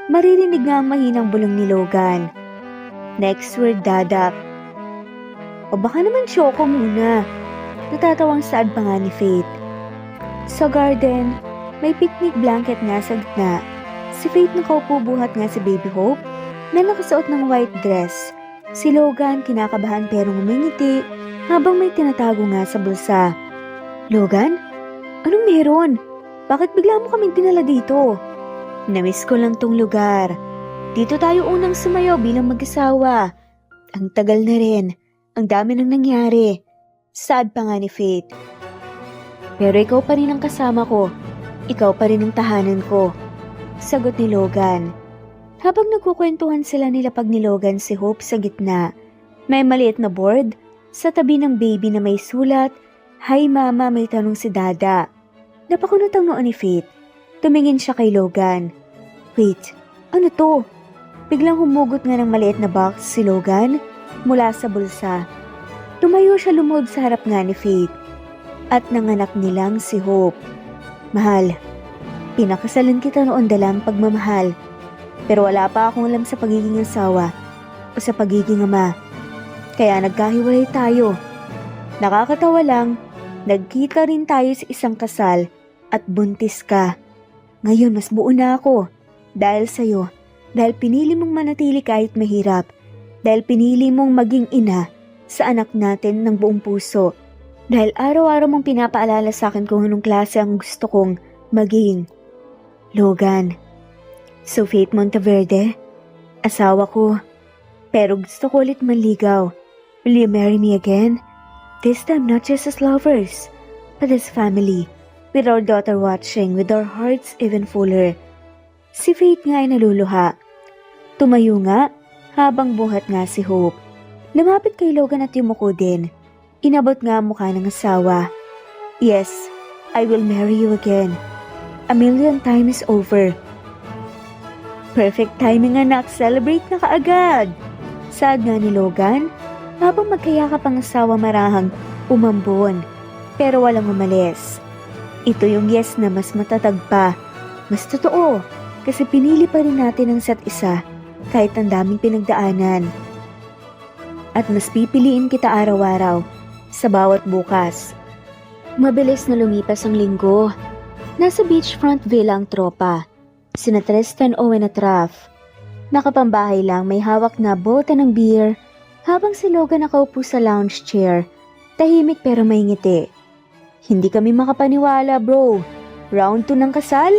S1: maririnig nga ang mahinang bulong ni Logan. Next word, dada. O baka naman Choco muna. Natatawang saad pa nga ni Faith. Sa garden, may picnic blanket nga sa gitna. Si Faith nakaupo buhat nga si Baby Hope na nakasuot ng white dress. Si Logan kinakabahan pero ngumingiti habang may tinatago nga sa bulsa. Logan? Anong meron? Bakit bigla mo kaming dinala dito? Namiss ko lang tong lugar. Dito tayo unang sumayaw bilang mag-asawa. Ang tagal na rin. Ang dami nang nangyari. Sad pa nga ni Faith. Pero ikaw pa rin ang kasama ko. Ikaw pa rin ang tahanan ko. Sagot ni Logan. Habang nagkukwentuhan sila, nilapag ni Logan si Hope sa gitna. May maliit na board sa tabi ng baby na may sulat, Hi Mama, may tanong si Dada. Napakunot ang noo ni Faith. Tumingin siya kay Logan. Wait, ano to? Biglang humugot nga ng maliit na box si Logan mula sa bulsa. Tumayo siya, lumuhod sa harap nga ni Faith. At nanganak nilang si Hope. Mahal, pinakasalan kita noon dalang pagmamahal. Pero wala pa akong alam sa pagiging asawa o sa pagiging ama. Kaya nagkahiwalay tayo. Nakakatawa lang, nagkita rin tayo sa isang kasal at buntis ka. Ngayon mas buo na ako dahil sa'yo. Dahil pinili mong manatili kahit mahirap. Dahil pinili mong maging ina sa anak natin ng buong puso. Dahil araw-araw mong pinapaalala sa akin kung anong klase ang gusto kong maging. Logan. So Faith Monteverde, asawa ko. Pero gusto ko ulit manligaw. Will you marry me again? This time not just as lovers, but as family. With our daughter watching, with our hearts even fuller. Si Faith nga ay naluluha. Tumayo nga habang buhat nga si Hope. Lumapit kay Logan at yumuko din. Inabot nga ang mukha ng asawa. Yes, I will marry you again. 1,000,000 times over. Perfect timing anak, celebrate na kaagad. Saad nga ni Logan, habang magkayakap ang asawa marahang umambon, pero walang umalis. Ito yung yes na mas matatag pa, mas totoo, kasi pinili pa rin natin ang isa't isa, kahit ang daming pinagdaanan. At mas pipiliin kita araw-araw, sa bawat bukas. Mabilis na lumipas ang linggo. Nasa beachfront villa ang tropa. Sina Tristan, Owen at Raph. Nakapambahay lang, may hawak na bote ng beer, habang si Logan nakaupo sa lounge chair, tahimik pero may ngiti. Hindi kami makapaniwala, bro. Round 2 ng kasal?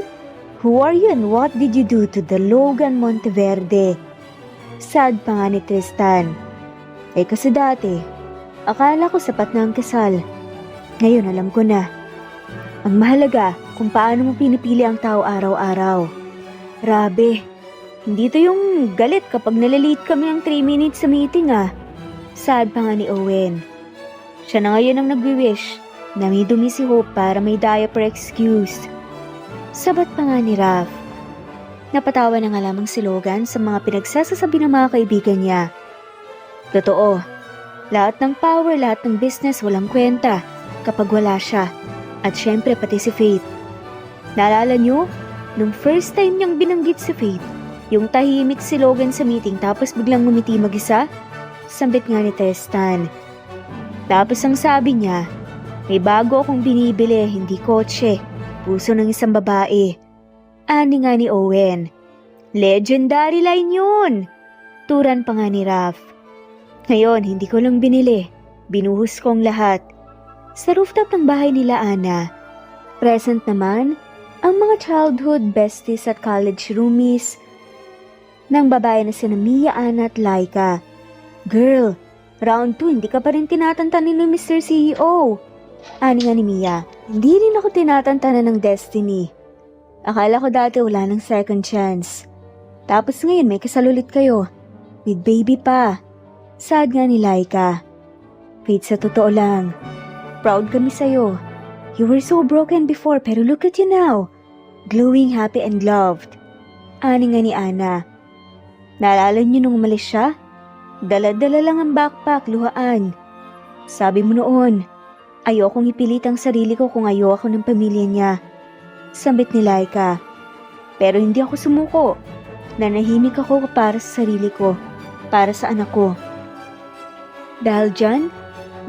S1: Who are you and what did you do to the Logan Monteverde? Sad pa nga ni Tristan. Kasi dati, akala ko sapat na ang kasal. Ngayon alam ko na. Ang mahalaga kung paano mo pinipili ang tao araw-araw. Grabe, hindi to yung galit kapag nalalate kami ang 3 minutes sa meeting Sad pa nga ni Owen. Siya na ngayon ang nagwi-wish na may dumi si Hope para may diaper excuse. Sabat pa nga ni Raph. Napatawa na nga lamang si Logan sa mga pinagsasasabi ng mga kaibigan niya. Totoo, lahat ng power, lahat ng business walang kwenta kapag wala siya. At syempre pati si Faith. Naalala niyo, nung first time niyang binanggit si Faith, yung tahimik si Logan sa meeting tapos biglang ngumiti mag-isa? Sambit nga ni Tristan. Tapos ang sabi niya, may bago akong binibili, hindi kotse, puso ng isang babae. Ani nga ni Owen. Legendary line yun! Turan pa nga ni Raph. Ngayon, hindi ko lang binili. Binuhos ko ang lahat. Sa rooftop ng bahay nila Ana, present naman ang mga childhood besties at college roomies ng babae na sina Mia, Ana at Laika. Girl, round 2 hindi ka pa rin tinatantanin ng Mr. CEO. Ani nga ni Mia, hindi rin ako tinatantanan ng Destiny. Akala ko dati wala ng second chance. Tapos ngayon may kasal ulit kayo. With baby pa. Sad nga ni Laika. Faith, sa totoo lang, proud kami sa'yo. You were so broken before pero look at you now. Glowing, happy and loved. Ani nga ni Ana. Naalala niyo nung umalis siya? Dala-dala lang ang backpack, luhaan. Sabi mo noon, ayokong ipilit ang sarili ko kung ayoko ng pamilya niya. Sambit ni Laika. Pero hindi ako sumuko. Nanahimik ako para sa sarili ko, para sa anak ko. Dahil dyan,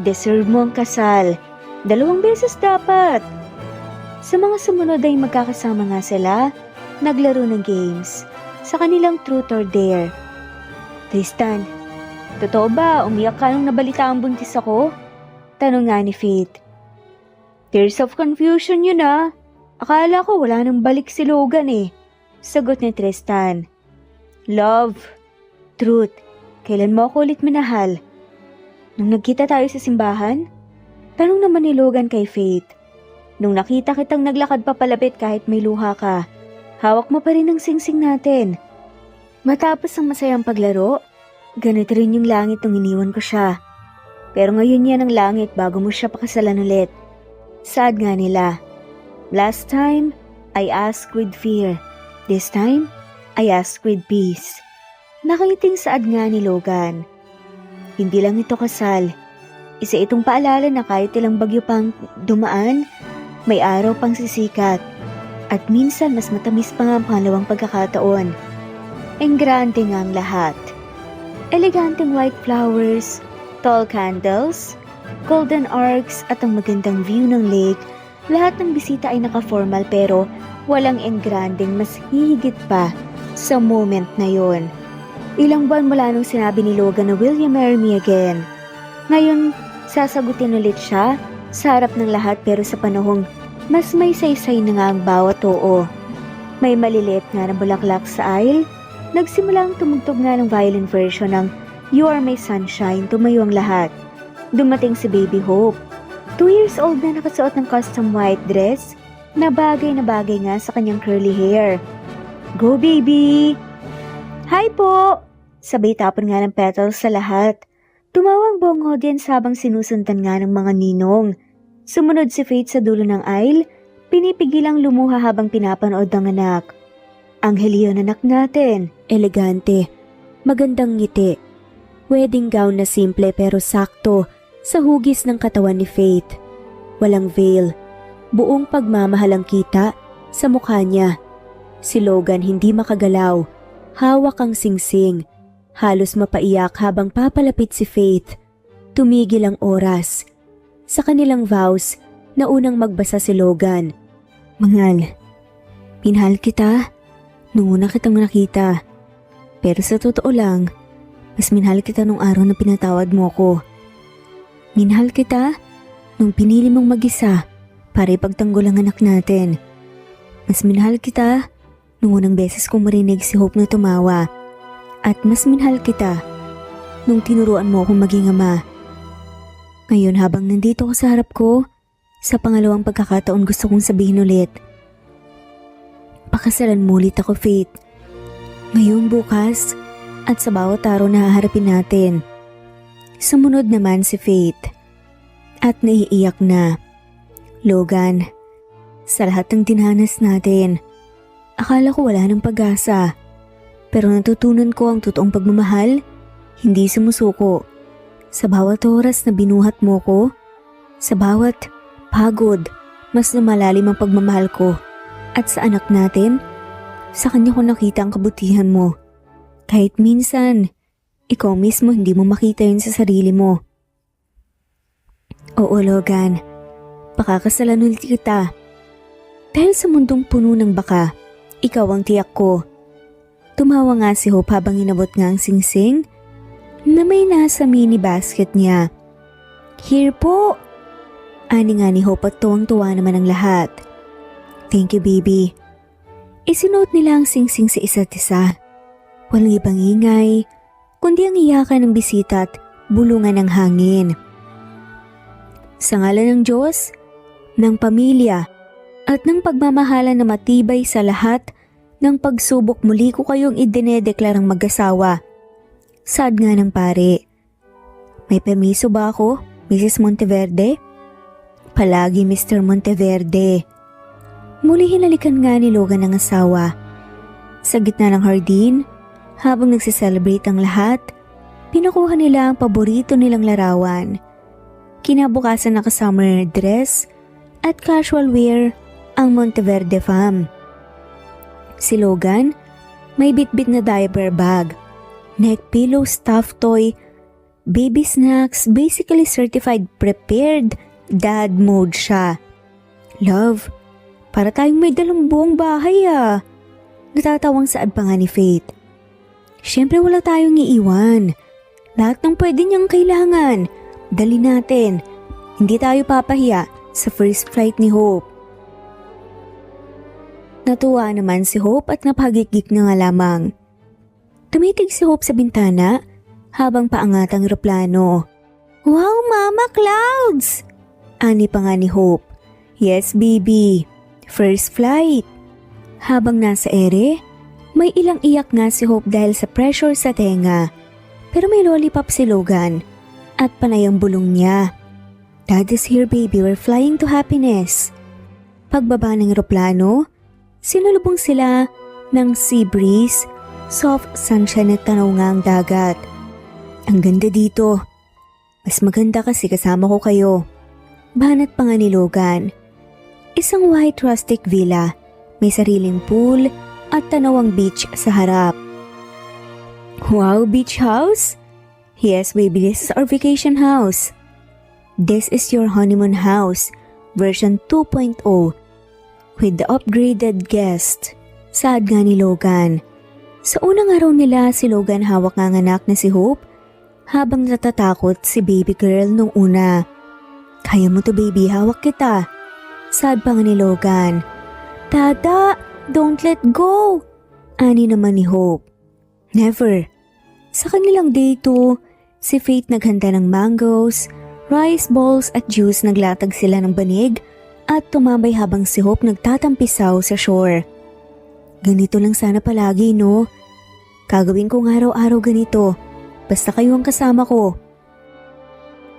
S1: deserve mo ang kasal. 2 beses dapat. Sa mga sumunod ay magkakasama nga sila, naglaro ng games, sa kanilang truth or dare. Tristan, totoo ba umiyak ka nung nabalita ang buntis ako? Tanong nga ni Faith. Tears of confusion yun Akala ko wala nang balik si Logan Sagot ni Tristan. Love, truth, kailan mo ako ulit minahal? Nung nagkita tayo sa simbahan? Tanong naman ni Logan kay Faith. Nung nakita kitang naglakad papalapit kahit may luha ka, hawak mo pa rin ang singsing natin. Matapos ang masayang paglaro, ganito rin yung langit nung iniwan ko siya. Pero ngayon yan ang langit bago mo siya pakasalan ulit. Sad nga nila. Last time, I asked with fear. This time, I asked with peace. Nakiting saad nga ni Logan. Hindi lang ito kasal. Isa itong paalala na kahit ilang bagyo pang dumaan, may araw pang sisikat. At minsan mas matamis pa nga ang pangalawang pagkakataon. Engrande nga ang lahat. Eleganteng white flowers, tall candles, golden arcs at ang magandang view ng lake. Lahat ng bisita ay naka-formal pero walang engrandeng mas hihigit pa sa moment na yon. Ilang buwan mula nung sinabi ni Logan na will you marry me again? Ngayon, sasagutin ulit siya sa harap ng lahat pero sa panahong mas may saysay na nga ang bawat oo. May maliliit nga na bulaklak sa aisle. Nagsimulang tumugtog nga ng violin version ng You Are My Sunshine, tumayo ang lahat. Dumating si Baby Hope. 2 years old na nakasuot ng custom white dress na bagay nga sa kanyang curly hair. Go baby! Hi po! Sabay tapon nga ng petals sa lahat. Tumawang buong audience habang sinusundan nga ng mga ninong. Sumunod si Faith sa dulo ng aisle, pinipigilang lumuha habang pinapanood ng anak. Anghel yun anak natin, elegante, magandang ngiti. Wedding gown na simple pero sakto sa hugis ng katawan ni Faith. Walang veil, buong pagmamahal ang kita sa mukha niya. Si Logan hindi makagalaw, hawak ang singsing. Halos mapaiyak habang papalapit si Faith. Tumigil ang oras. Sa kanilang vows, naunang magbasa si Logan. Mahal, minahal kita nung una kitang nakita. Pero sa totoo lang, mas minahal kita nung araw na pinatawad mo ko. Minahal kita nung pinili mong mag-isa para ipagtanggol ang anak natin. Mas minahal kita nung unang beses kong marinig si Hope na tumawa. At mas minahal kita nung tinuruan mo akong maging ama. Ngayon habang nandito ko sa harap ko, sa pangalawang pagkakataon gusto kong sabihin ulit. Pakasalan mo ulit ako, Faith. Ngayon, bukas, at sa bawat araw na haharapin natin. Sumunod naman si Faith. At naiiyak na. Logan, sa lahat ng dinanas natin, akala ko wala ng pag-asa. Pero natutunan ko ang totoong pagmamahal, hindi sumusuko. Sa bawat oras na binuhat mo ko, sa bawat pagod, mas lumalalim ang pagmamahal ko. At sa anak natin, sa kanya ko nakita ang kabutihan mo. Kahit minsan, ikaw mismo hindi mo makita yun sa sarili mo. Oo, Logan, pakakasalan ulit kita. Dahil sa mundong puno ng baka, ikaw ang tiyak ko. Tumawa nga si Hope habang inabot nga ang singsing na may nasa mini basket niya. Here po! Ani nga ni Hope at tuwang-tuwa naman ang lahat. Thank you, baby. Isinuot nila ang singsing sa isa't isa. Walang ibang ingay, kundi ang iyakan ng bisita at bulungan ng hangin. Sa ngalan ng Diyos, ng pamilya, at ng pagmamahalan na matibay sa lahat, ng pagsubok muli ko kayong idinedeklarang mag-asawa. Sad nga ng pare. May permiso ba ako, Mrs. Monteverde? Palagi, Mr. Monteverde. Muli hinalikan nga ni Logan ang asawa. Sa gitna ng hardin, habang nagsiselebrate ang lahat, pinakuha nila ang paborito nilang larawan. Kinabukasan naka-summer dress at casual wear ang Monteverde fam. Si Logan, may bitbit na diaper bag, neck pillow, stuffed toy, baby snacks, basically certified prepared dad mode siya. Love, para tayong may dalang buong bahay ah. Natatawang saad pa nga ni Faith. Siyempre wala tayong iiwan. Lahat ng pwede niyang kailangan, dali natin. Hindi tayo papahiya sa first flight ni Hope. Natuwa naman si Hope at napagigik na nga lamang. Tumitig si Hope sa bintana habang paangat ang eroplano. Wow, Mama Clouds! Ani pa nga ni Hope. Yes, baby. First flight. Habang nasa ere, may ilang iyak nga si Hope dahil sa pressure sa tenga. Pero may lollipop si Logan at panay ang bulong niya. Dad is here, baby. We're flying to happiness. Pagbaba ng eroplano, sinulubong sila ng sea breeze, soft sunshine at tanaw nga ang dagat. Ang ganda dito. Mas maganda kasi kasama ko kayo. Banat pa nga ni Logan. Isang white rustic villa, may sariling pool at tanawang beach sa harap. Wow, beach house? Yes, baby, this is our vacation house. This is your honeymoon house, version 2.0. With the upgraded guest. Saad nga ni Logan. Sa unang araw nila, si Logan hawak nga ang anak na si Hope habang natatakot si baby girl nung una. Kaya mo to, baby, hawak kita. Saad pa nga ni Logan. Dada, don't let go. Ani naman ni Hope. Never. Sa kanilang day 2, si Faith naghanda ng mangoes, rice balls at juice. Naglatag sila ng banig at tumambay habang si Hope nagtatampisaw sa shore. Ganito lang sana palagi, no? Kagawin kong araw-araw ganito. Basta kayo ang kasama ko.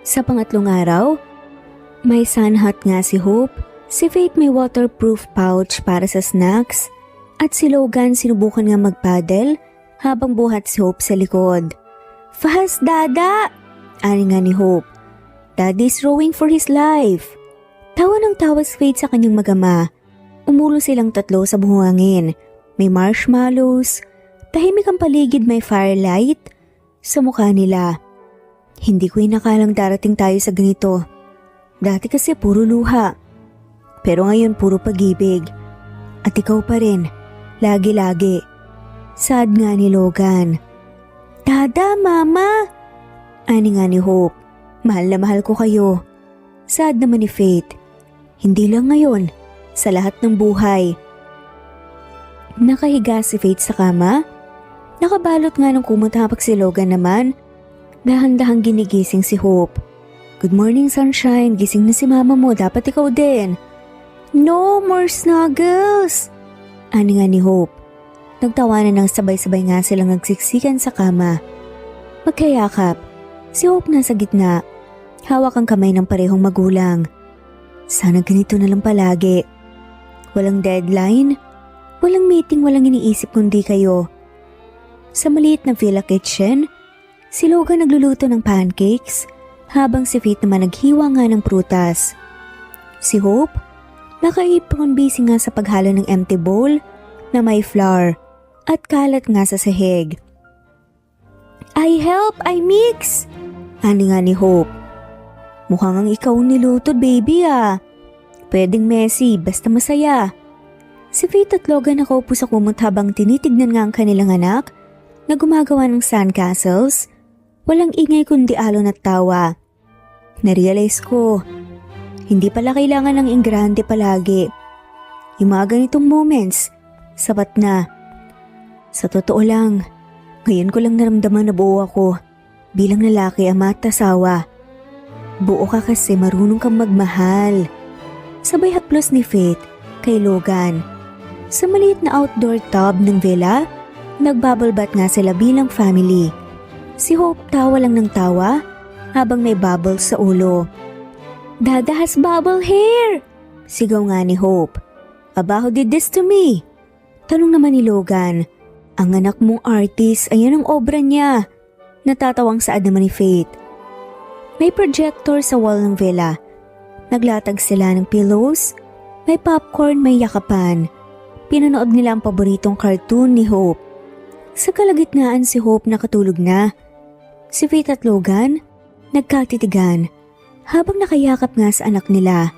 S1: Sa pangatlong araw, may sun hat nga si Hope, si Faith may waterproof pouch para sa snacks, at si Logan sinubukan nga mag-paddle habang buhat si Hope sa likod. "Fast, Dada!" ani nga ni Hope. "Daddy's rowing for his life." Tawa ng tawa si Faith sa kanyang mag-ama. Umulo silang tatlo sa buhangin. May marshmallows, tahimik ang paligid, may firelight sa mukha nila. Hindi ko inakalang darating tayo sa ganito. Dati kasi puro luha. Pero ngayon puro pag-ibig. At ikaw pa rin, lagi-lagi. Sad nga ni Logan. "Dada, Mama!" ani nga ni Hope. "Mahal na mahal ko kayo." Sad naman ni Faith. "Hindi lang ngayon, sa lahat ng buhay." Nakahiga si Faith sa kama. Nakabalot nga ng kumot habang si Logan naman. Dahan-dahang ginigising si Hope. "Good morning, sunshine. Gising na si mama mo. Dapat ikaw din." "No more snuggles!" ani nga ni Hope. Nagtawanan ng sabay-sabay nga silang nagsiksikan sa kama. Magkayakap. Si Hope nasa gitna. Hawak ang kamay ng parehong magulang. Sana ganito na lang palagi. Walang deadline, walang meeting, walang iniisip kundi kayo. Sa maliit na villa kitchen, si Logan nagluluto ng pancakes habang si Faith naman naghiwa nga ng prutas. Si Hope, nakaipon busy nga sa paghalo ng empty bowl na may flour at kalat nga sa sahig. "I help, I mix!" ani nga ni Hope. "Mukhang ang ikaw niluto, baby ah. Pwedeng messy, basta masaya." Si Faith at Logan nakaupo sa kumot habang tinitignan nga ang kanilang anak na gumagawa ng sandcastles. Walang ingay kundi alon at tawa. Narealize ko, hindi pala kailangan ng ingrande palagi. Yung mga ganitong moments, sapat na. Sa totoo lang, ngayon ko lang naramdaman na buo ako bilang lalaki, ama at asawa. Buo ka kasi marunong kang magmahal. Sabay haplos ni Faith kay Logan. Sa maliit na outdoor tub ng villa, nagbubble bath nga sila bilang family. Si Hope tawa lang ng tawa habang may bubbles sa ulo. "Dada has bubble hair!" sigaw nga ni Hope. "Aba, who did this to me?" Tanong naman ni Logan. "Ang anak mong artist, ayan ang obra niya." Natatawang saad naman ni Faith. May projector sa wall ng villa. Naglatag sila ng pillows, may popcorn, may yakapan. Pinanood nila ang paboritong cartoon ni Hope. Sa kalagitnaan si Hope nakatulog na. Si Faith at Logan nagkatitigan habang nakayakap nga sa anak nila.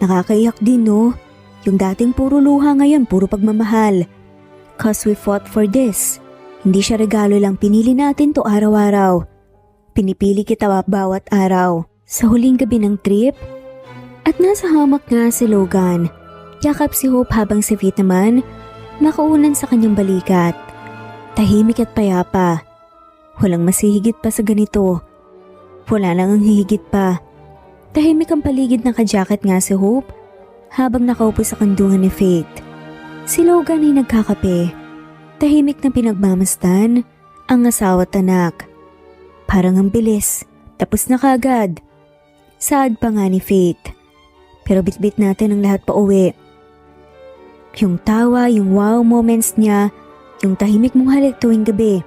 S1: Nakakaiyak din no, yung dating puro luha ngayon puro pagmamahal. "Cause we fought for this. Hindi siya regalo lang, pinili natin to araw-araw. Pinipili kita bawat araw." Sa huling gabi ng trip, at nasa hamak nga si Logan, yakap si Hope habang si Faith naman nakaunan sa kanyang balikat. Tahimik at payapa. Walang masihigit pa sa ganito. Wala lang ang hihigit pa. Tahimik ang paligid, naka-jacket nga si Hope habang nakaupo sa kandungan ni Faith. Si Logan ay nagkakape. Tahimik na pinagmamasdan ang asawa at anak. Parang ang bilis, tapos na kagad. Saad pa nga ni Faith. Pero bitbit natin ang lahat pa uwi. Yung tawa, yung wow moments niya, yung tahimik mong halik tuwing gabi.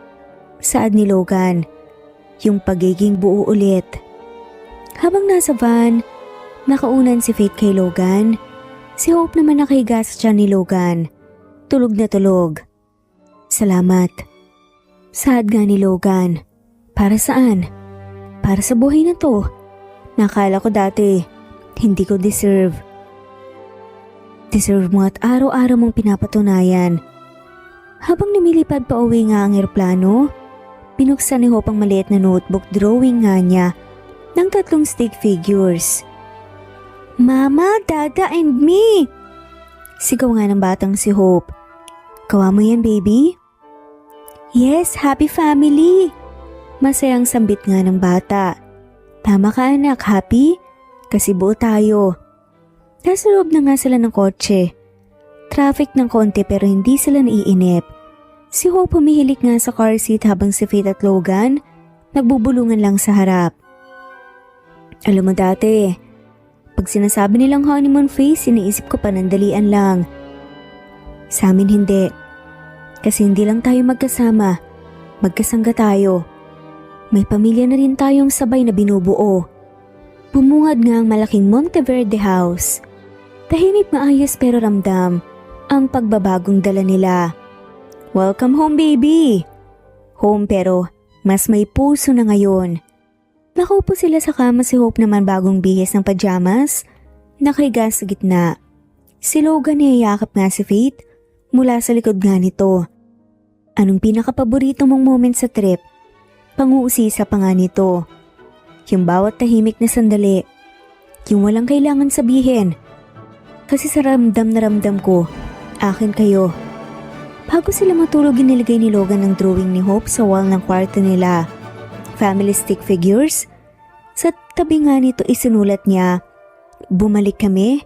S1: Saad ni Logan. Yung pagiging buo ulit. Habang nasa van, nakaunan si Faith kay Logan. Si Hope naman nakahiga sa tiyan ni Logan. Tulog na tulog. "Salamat." Saad nga ni Logan. "Para saan?" "Para sa buhay na to. Nakala ko dati, hindi ko deserve." Deserve mo at araw-araw mong pinapatunayan. Habang lumilipad pa uwi nga ang eroplano, binuksan ni Hope ang maliit na notebook, drawing nga niya ng 3 stick figures. "Mama, Dada, and me!" Sigaw nga ng batang si Hope. "Kawa mo yan, baby?" "Yes, happy family!" Masayang sambit nga ng bata. "Tama ka anak, happy? Kasi buo tayo." Nasa loob na nga sila ng kotse. Traffic ng konti pero hindi sila naiinip. Si Hope humihilik nga sa car seat habang si Faith at Logan nagbubulungan lang sa harap. Alam mo dati, pag sinasabi nilang honeymoon phase, iniisip ko panandalian lang. Sa amin hindi. Kasi hindi lang tayo magkasama, magkasangga tayo. May pamilya na rin tayong sabay na binubuo. Bumungad nga ang malaking Monteverde house. Tahimik maayos pero ramdam ang pagbabagong dala nila. Welcome home baby! Home pero mas may puso na ngayon. Nakaupo sila sa kama, si Hope naman bagong bihis ng pajamas, nakahiga sa gitna. Si Logan niyayakap nga si Faith mula sa likod nga nito. Anong pinakapaborito mong moment sa trip? Panguusisa pa nga nito. Yung bawat tahimik na sandali, yung walang kailangan sabihin. Kasi sa ramdam na ramdam ko, akin kayo. Bago sila matulog, inilagay ni Logan ang drawing ni Hope sa wall ng kwarto nila. Family stick figures. Sa tabi nga nito isinulat niya, bumalik kami,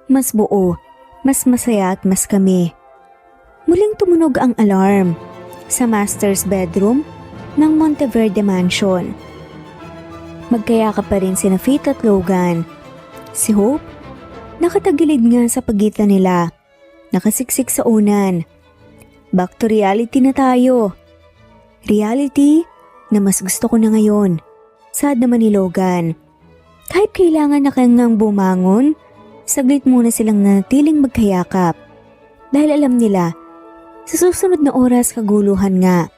S1: mas buo, mas masaya at mas kami. Muling tumunog ang alarm sa master's bedroom ng Monteverde Mansion. Magkayakap pa rin sina Faith at Logan. Si Hope, nakatagilid nga sa pagitan nila, nakasiksik sa unan. Back to reality na tayo. Reality na mas gusto ko na ngayon. Sad naman ni Logan. Kahit kailangan na kanyang bumangon, saglit muna silang nanatiling magkayakap. Dahil alam nila, sa susunod na oras kaguluhan nga.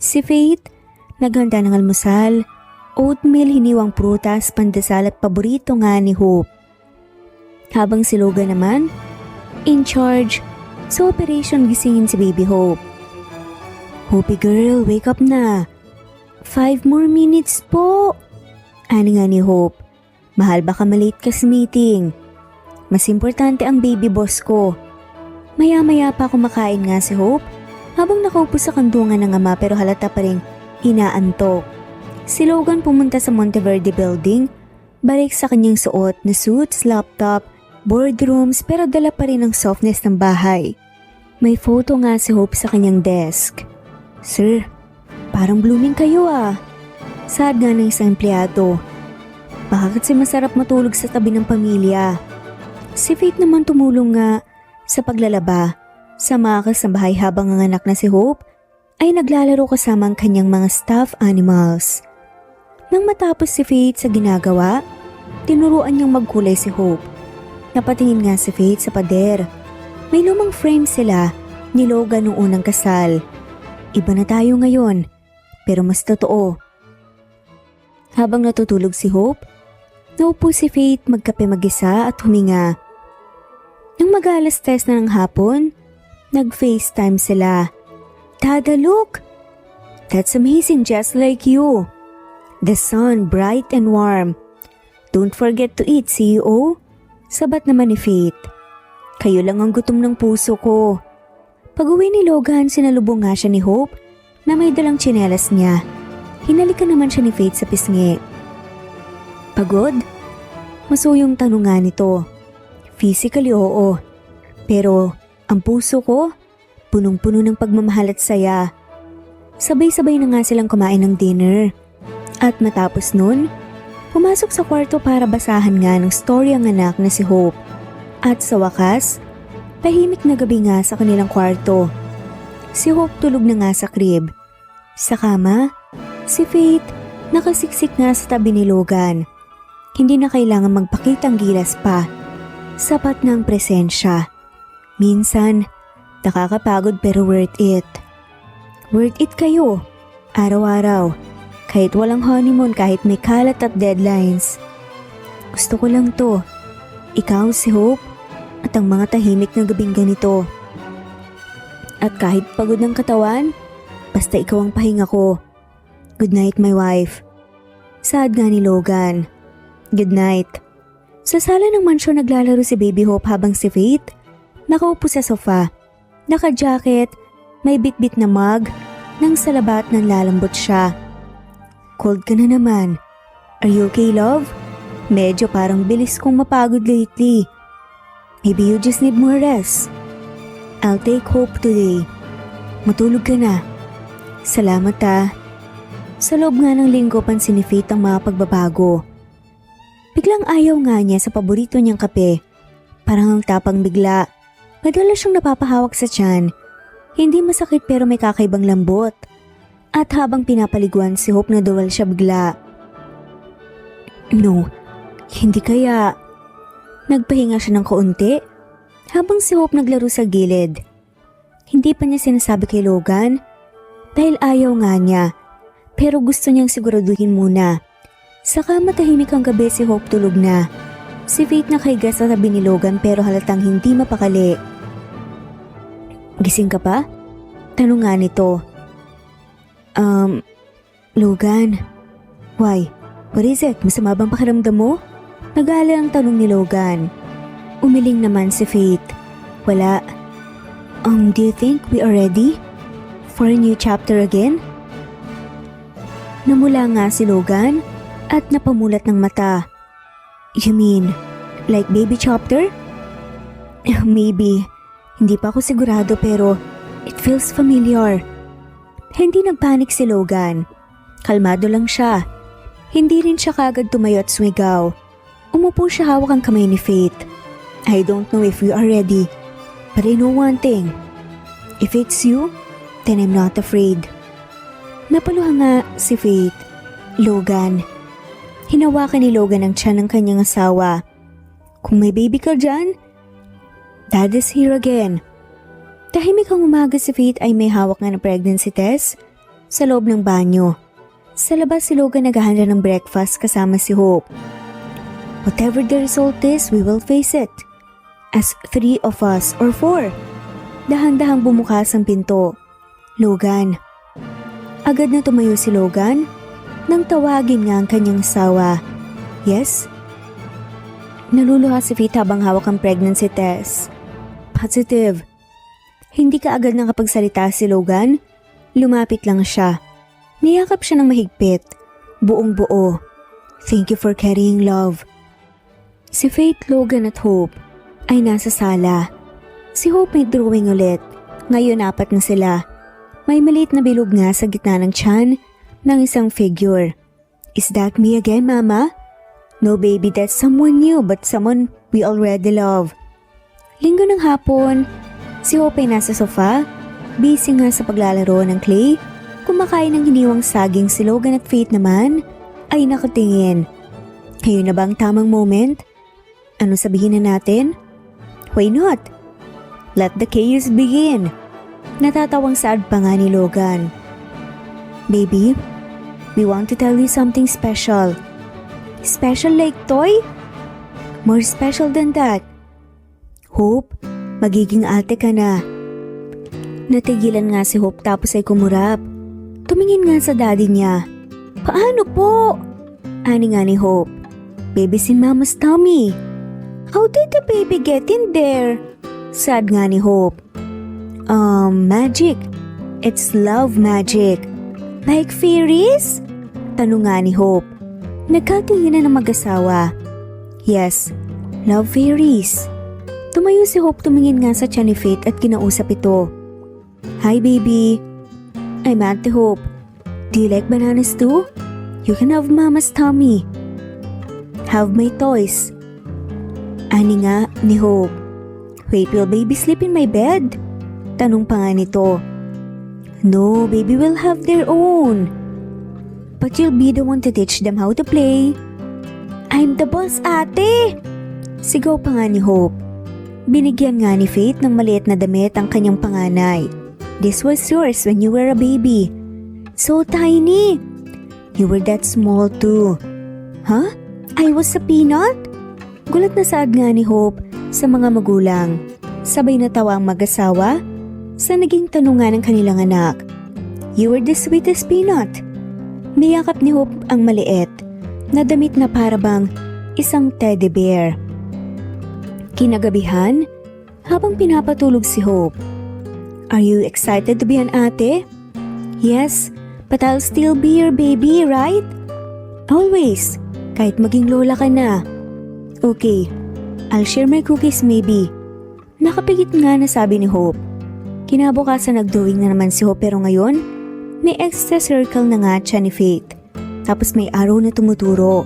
S1: Si Faith, naghanda ng almusal, oatmeal, hiniwang prutas, pandesal at paborito nga ni Hope. Habang si Logan naman, in charge sa operation gisingin si Baby Hope. Hope girl, wake up na. 5 more minutes po. Ani nga ni Hope, mahal baka malate ka sa meeting. Mas importante ang baby boss ko. Maya-maya pa kumakain nga si Hope habang nakaupo sa kantungan ng ama pero halata pa rin inaantok. Si Logan pumunta sa Monteverde building, balik sa kanyang suot na suits, laptop, boardrooms pero dala pa rin ang softness ng bahay. May photo nga si Hope sa kanyang desk. Sir, parang blooming kayo ah. Sad nga ng isang empleyado. Baka kasi masarap matulog sa tabi ng pamilya. Si Faith naman tumulong nga sa paglalaba sa mga kasambahay habang ang anak na si Hope ay naglalaro kasama ang kanyang mga stuffed animals. Nang matapos si Faith sa ginagawa, tinuruan niyang magkulay si Hope. Napatingin nga si Faith sa pader. May lumang frame sila ni Logan noong unang kasal. Iba na tayo ngayon, pero mas totoo. Habang natutulog si Hope, naupo si Faith magkape mag-isa at huminga. Nang mag-alas 3 na ng hapon, nag-FaceTime sila. Dada, look! That's amazing, just like you. The sun, bright and warm. Don't forget to eat, CEO. Sabat naman ni Faith. Kayo lang ang gutom ng puso ko. Pag-uwi ni Logan, sinalubong nga siya ni Hope na may dalang tsinelas niya. Hinalikan naman siya ni Faith sa pisngi. Pagod? Masuyong tanong nga nito. Physically oo, pero ang puso ko, punong-puno ng pagmamahal at saya. Sabay-sabay na nga silang kumain ng dinner. At matapos nun, pumasok sa kwarto para basahan nga ng story ang anak na si Hope. At sa wakas, tahimik na gabi nga sa kanilang kwarto. Si Hope tulog na nga sa crib. Sa kama, si Faith nakasiksik nga sa tabi ni Logan. Hindi na kailangan magpakitang gilas pa. Sapat na ang presensya. Minsan, nakakapagod pero worth it. Worth it kayo. Araw-araw. Kahit walang honeymoon, kahit may kalat at deadlines. Gusto ko lang to. Ikaw, si Hope, at ang mga tahimik na gabing ganito. At kahit pagod ng katawan, basta ikaw ang pahinga ko. Good night, my wife. Sad nga ni Logan. Good night. Sa sala ng mansyon naglalaro si Baby Hope habang si Faith nakaupo sa sofa. Naka-jacket, may bit-bit na mug, nang salabat nang lalambot siya. Cold ka na naman. Are you okay, love? Medyo parang bilis kong mapagod lately. Maybe you just need more rest. I'll take Hope today. Matulog ka na. Salamat ah. Sa loob nga ng linggo pansin ni Faith ang mga pagbabago. Biglang ayaw nga niya sa paborito niyang kape. Parang ang tapang bigla. Madalas siyang napapahawak sa tiyan. Hindi masakit pero may kakaibang lambot. At habang pinapaliguan si Hope na duwal siya bigla. No, hindi kaya. Nagpahinga siya ng kaunti habang si Hope naglaro sa gilid. Hindi pa niya sinasabi kay Logan dahil ayaw nga niya pero gusto niyang siguraduhin muna. Saka matahimik ang gabi si Hope tulog na. Si Faith nakahiga sa tabi ni Logan pero halatang hindi mapakali. Gising ka pa? Tanong nga nito. Logan. Why? What is it? Masama bang pakiramdam mo? Nag-aalala ang tanong ni Logan. Umiling naman si Faith. Wala. Do you think we are ready for a new chapter again? Namula nga si Logan at napamulat ng mata. You mean, like baby chapter? Maybe. Hindi pa ako sigurado pero it feels familiar. Hindi nagpanik si Logan. Kalmado lang siya. Hindi rin siya kagad tumayo at sumigaw. Umupo siya hawak ang kamay ni Faith. I don't know if we are ready, but I know one thing. If it's you, then I'm not afraid. Napaluha nga si Faith. Logan. Hinawakan ni Logan ang tiyan ng kanyang asawa. Kung may baby ka dyan, Dad is here again. Tahimik ang umaga si Faith ay may hawak nga ng pregnancy test sa loob ng banyo. Sa labas si Logan naghahanda ng breakfast kasama si Hope. Whatever the result is, we will face it. As 3 of us or 4. Dahan-dahang bumukas ang pinto. Logan. Agad na tumayo si Logan nang tawagin nga ang kanyang asawa. Yes? Naluluha si Faith habang hawak ang pregnancy test. Positive. Hindi ka agad nakapagsalita si Logan. Lumapit lang siya. Niyakap siya ng mahigpit. Buong buo. Thank you for carrying love. Si Faith, Logan at Hope ay nasa sala. Si Hope may drawing ulit. Ngayon 4 na sila. May maliit na bilog nga sa gitna ng tiyan ng isang figure. Is that me again, Mama? No baby, that's someone new but someone we already love. Linggo ng hapon, si Hope ay nasa sofa, busy nga sa paglalaro ng clay. Kumakain ng hiniwang saging si Logan at Faith naman ay nakatingin. Ngayon na ba ang tamang moment? Ano sabihin na natin? Why not? Let the chaos begin. Natatawang sad pa nga ni Logan. Baby, we want to tell you something special. Special like toy? More special than that. Hope, magiging ate ka na. Natigilan nga si Hope tapos ay kumurap. Tumingin nga sa daddy niya. Paano po? Ani nga ni Hope. Baby's in Mama's tummy. How did the baby get in there? Sad nga ni Hope. Magic. It's love magic. Like fairies? Tanong nga ni Hope. Nagkatinginan ng mag-asawa. Yes, love fairies. Tumayo si Hope tumingin nga sa tiyan ni Faith at kinausap ito. Hi baby. I'm Auntie Hope. Do you like bananas too? You can have Mama's tummy. Have my toys. Ani nga ni Hope. Wait, will baby sleep in my bed? Tanong pa nga nito. No, baby will have their own. But you'll be the one to teach them how to play. I'm the boss, ate! Sigaw pa nga ni Hope. Binigyan nga ni Faith ng maliit na damit ang kanyang panganay. This was yours when you were a baby. So tiny. You were that small too. Huh? I was a peanut? Gulat na saad nga ni Hope sa mga magulang. Sabay natawa ang mag-asawa sa naging tanungan ng kanilang anak. You were the sweetest peanut. Niyakap ni Hope ang maliit na damit na parabang isang teddy bear. Kinagabihan, habang pinapatulog si Hope. Are you excited to be an ate? Yes, but I'll still be your baby, right? Always, kahit maging lola ka na. Okay, I'll share my cookies maybe. Nakapigit nga na sabi ni Hope. Kinabukasan nag-drawing na naman si Hope pero ngayon, may extra circle na nga siya ni Faith. Tapos may arrow na tumuturo.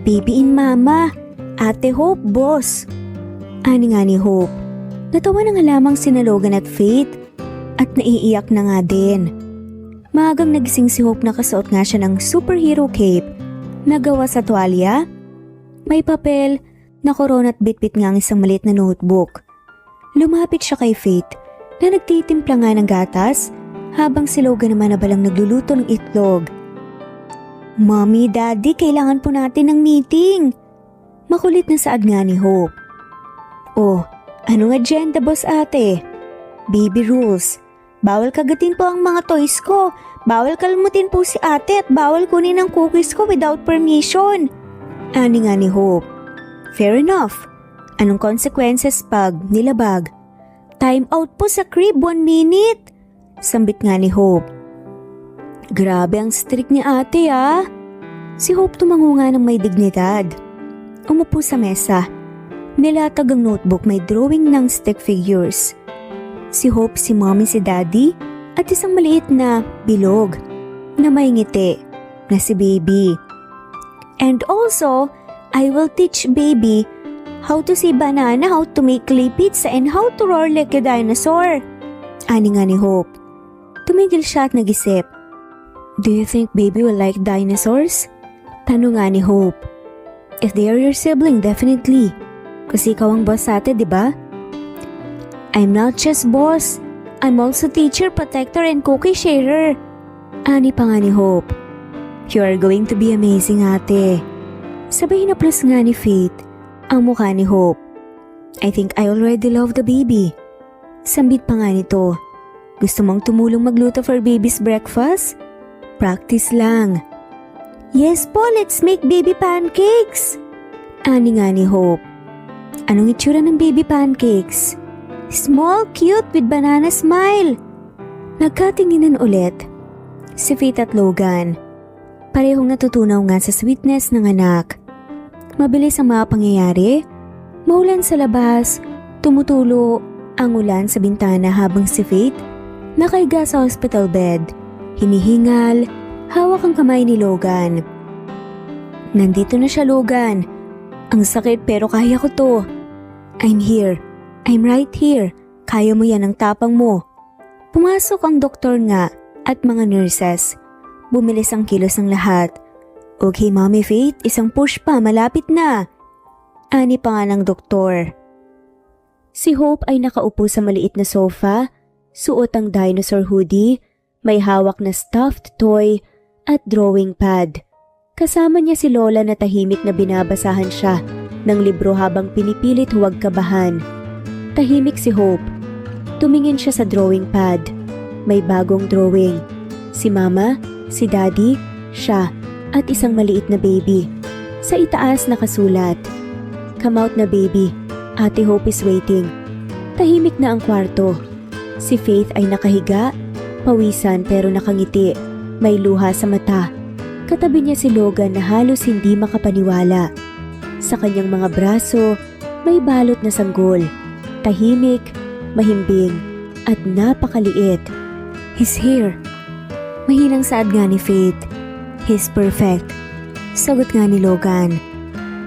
S1: Baby in mama. Ate Hope, boss. Ani nga ni Hope. Natawa na nga lamang sina Logan at Faith at naiiyak na nga din. Maagang nagising si Hope na kasuot nga siya ng superhero cape na gawa sa tuwalya. May papel na korona at bitbit nga ang isang maliit na notebook. Lumapit siya kay Faith na nagtitimpla nga ng gatas habang si Logan naman na balang nagluluto ng itlog. Mommy, Daddy, kailangan po natin ng meeting. Makulit na saad nga ni Hope. Oh, anong agenda boss ate? Baby rules. Bawal kagatin po ang mga toys ko. Bawal kalmutin po si ate at bawal kunin ang cookies ko without permission. Ani nga ni Hope. Fair enough. Anong consequences pag nilabag? Time out po sa crib, 1 minute. Sambit nga ni Hope. Grabe ang strict ni ate ah. Si Hope tumango nga ng may dignidad. Umupo sa mesa. Nilatag ang notebook, may drawing ng stick figures. Si Hope, si mommy, si daddy at isang maliit na bilog na may ngiti na si baby. And also, I will teach baby how to say banana, how to make clay pizza, and how to roar like a dinosaur. Ani nga ni Hope. Tumigil siya at nag-isip. Do you think baby will like dinosaurs? Tanong nga ni Hope. If they are your sibling, definitely. Kasi ikaw ang boss ate, di ba? I'm not just boss. I'm also teacher, protector, and cookie sharer. Ani pa nga ni Hope. You are going to be amazing ate. Sabay na plus nga ni Faith ang mukha ni Hope. I think I already love the baby. Sambit pa nga nito. Gusto mong tumulong magluto for baby's breakfast? Practice lang. Yes po, let's make baby pancakes. Ani nga ni Hope. Anong itsura ng baby pancakes? Small, cute, with banana smile. Nagkatinginan ulit si Faith at Logan. Parehong natutunaw nga sa sweetness ng anak. Mabilis ang mga pangyayari. Maulan sa labas, tumutulo ang ulan sa bintana habang si Faith nakaiga sa hospital bed. Hinihingal, hawak ang kamay ni Logan. Nandito na siya, Logan. Ang sakit pero kaya ko to. I'm here. I'm right here. Kaya mo yan ang tapang mo. Pumasok ang doktor nga at mga nurses. Bumilis ang kilos ng lahat. Okay, Mommy Faith, isang push pa, malapit na. Ani pa nga ng doktor. Si Hope ay nakaupo sa maliit na sofa, suot ang dinosaur hoodie, may hawak na stuffed toy at drawing pad. Kasama niya si Lola na tahimik na binabasahan siya ng libro habang pinipilit huwag kabahan. Tahimik si Hope. Tumingin siya sa drawing pad. May bagong drawing. Si Mama, si Daddy, siya, at isang maliit na baby. Sa itaas nakasulat, "Come out na baby, Ate Hope is waiting." Tahimik na ang kwarto. Si Faith ay nakahiga, pawisan pero nakangiti. May luha sa mata. Katabi niya si Logan na halos hindi makapaniwala. Sa kanyang mga braso, may balot na sanggol. Tahimik, mahimbing, at napakaliit. He's here. Mahinang saad nga ni Faith. He's perfect. Sagot nga ni Logan.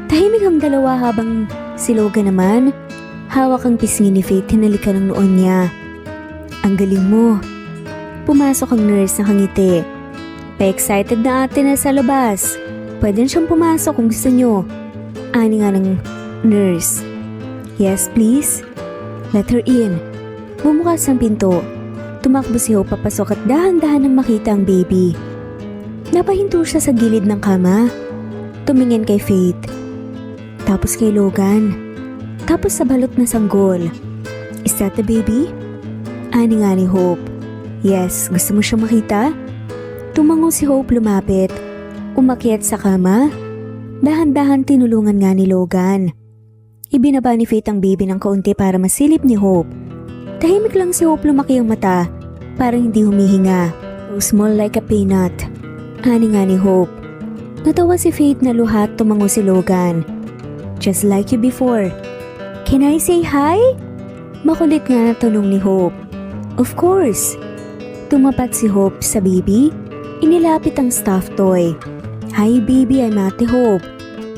S1: Tahimik ang dalawa habang si Logan naman, hawak ang pisngi ni Faith, hinalikan ng noon niya. Ang galing mo. Pumasok ang nurse na kangiti. Pa-excited na ate na sa labas. Pwede na siyang pumasok kung gusto niyo. Ani nga ng nurse. Yes, please. Let her in. Bumukas ang pinto. Tumakbo si Hope papasok at dahan-dahan nang makita ang baby. Napahinto siya sa gilid ng kama. Tumingin kay Faith. Tapos kay Logan. Tapos sa balot na sanggol. Is that the baby? Ani nga ni Hope. Yes, gusto mo siya makita? Tumango si Hope, lumapit. Umakyat sa kama. Dahan-dahan tinulungan nga ni Logan. Ibinaba ni Faith ang baby ng kaunti para masilip ni Hope. Tahimik lang si Hope, lumaki ang mata. Parang hindi humihinga. So small like a peanut. Ani nga ni Hope. Natawa si Faith na luhat, tumango si Logan. Just like you before. Can I say hi? Makulit nga na tanong ni Hope. Of course. Tumapat si Hope sa baby. Inilapit ang stuffed toy. Hi baby, I'm Ate Hope.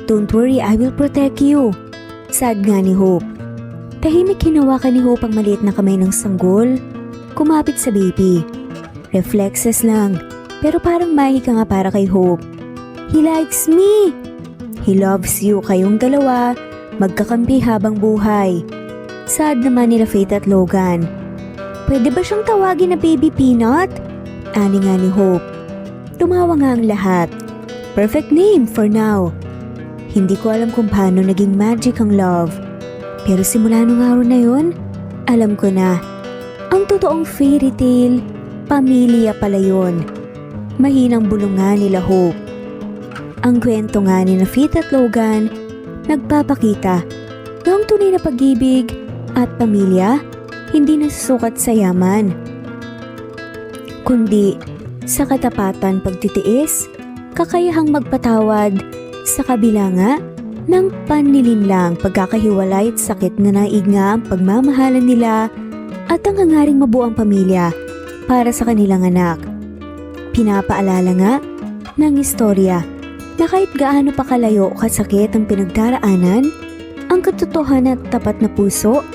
S1: Don't worry, I will protect you. Sad nga ni Hope. Tahimik hinawakan ni Hope ang maliit na kamay ng sanggol. Kumapit sa baby. Reflexes lang, pero parang mahika nga para kay Hope. He likes me! He loves you, kayong dalawa, magkakampi habang buhay. Sad naman nila Faith at Logan. Pwede ba siyang tawagin na Baby Peanut? Ani nga ni Hope. Tumawa nga ang lahat. Perfect name for now. Hindi ko alam kung paano naging magic ang love. Pero simula nung araw na yun, alam ko na. Ang totoong fairy tale, pamilya pala yun. Mahinang bulungan nila Hope. Ang kwento nga ni na Faith at Logan, nagpapakita na ang tunay na pag-ibig at pamilya hindi nasusukat sa yaman, kundi sa katapatan, pagtitiis, kakayahang magpatawad sa kabila nga ng panlilinlang pagkakahiwalay at sakit na naig nga ang pagmamahalan nila at ang hangaring mabuo ang pamilya para sa kanilang anak. Pinapaalala nga ng istorya na kahit gaano pa kalayo o kasakit ang pinagdaraanan, ang katotohanan at tapat na puso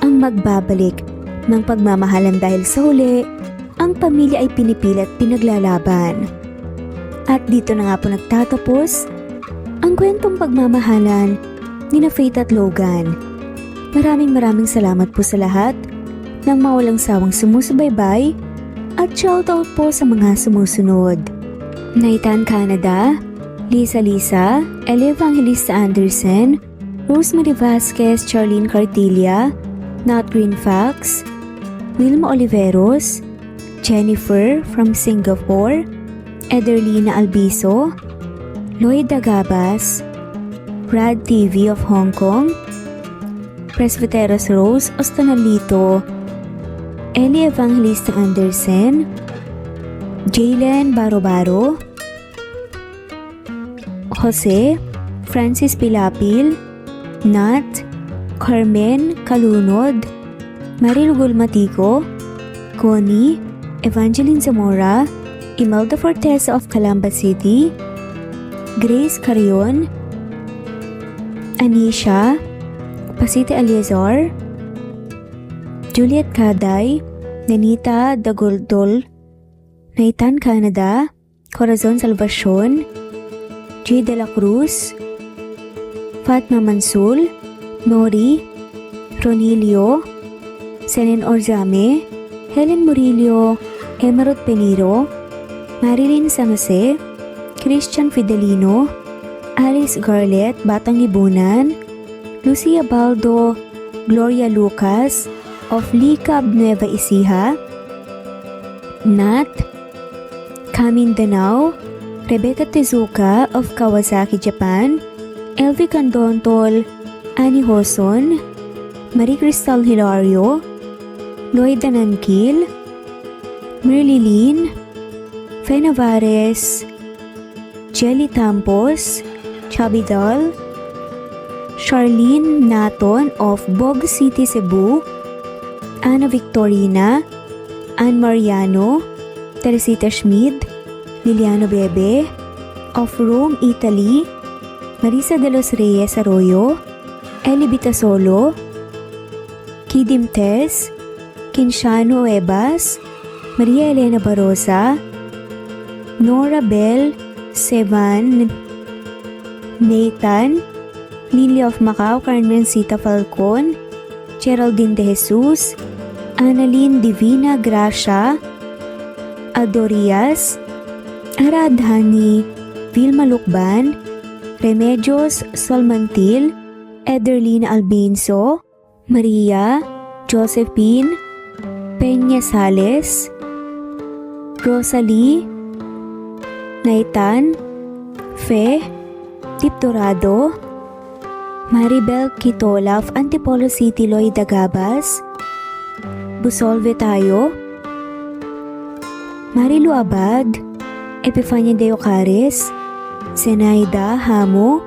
S1: ang magbabalik ng pagmamahalan dahil sa huli, ang pamilya ay pinipilit pinaglalaban. At dito na nga po nagtatapos ang kwentong pagmamahalan ni na Faith at Logan. Maraming salamat po sa lahat ng mawalang sawang sumusubaybay at shoutout po sa mga sumusunod. Naitan Canada, Lisa, Eli Evangelista Anderson, Rosemary Vasquez, Charlene Cartilla, Not Green Fox, Wilma Oliveros, Jennifer from Singapore, Ederlina Albiso, Lloyd Dagabas, Brad TV of Hong Kong, Presbyteros Rose Ostanalito, Eli Evangelista Anderson, Jaylen Baro, Jose, Francis Pilapil, Nat, Carmen Kalunod, Maril Gulmatico, Connie, Evangeline Zamora, Imelda Fortesa of Calamba City, Grace Carion, Anisha, Pasite Aliazar, Juliet Kaday, Nanita Dagoldol, Naitan Canada, Corazon Salvacion, J. De La Cruz, Fatma Mansul, Nori, Ronilio, Senen Orzame, Helen Murillo, Emerald Peniro, Marilyn San Jose, Christian Fidelino, Alice Garlet, Batang Ibunan, Lucia Baldo, Gloria Lucas of Licab Nueva Ecija, Nat, Kamin Danao, Rebecca Tezuka of Kawasaki, Japan, Elvie Candontol, Annie Hoson, Marie Cristal Hilario, Lloyd Danankil, Merly Lynn, Fe Navares, Jelly Tampos, Chubby Doll, Charlene Naton of Bog City, Cebu, Ana Victorina, Ann Mariano, Teresita Schmid, Liliano Bebe of Rome, Italy, Marisa de los Reyes Arroyo, Eli Bitasolo, Kidim Tess, Kinshano Ebas, Maria Elena Barosa, Nora Bell, Sevan, Nathan, Lily of Macau, Carmencita Falcon, Geraldine De Jesus, Annalyn Divina Gracia, Adorias, Aradhani, Vilma Lukban, Remedios Solmantil, Ederlina Albinso, Maria, Josephine, Peña Sales, Rosalie, Naitan, Fe, Tip Dorado, Maribel Kitola of Antipolo City, Lloyd Dagabas, Busolve Tayo, Marilu Abad, Epifania De Ocares, Zenaida Hamo,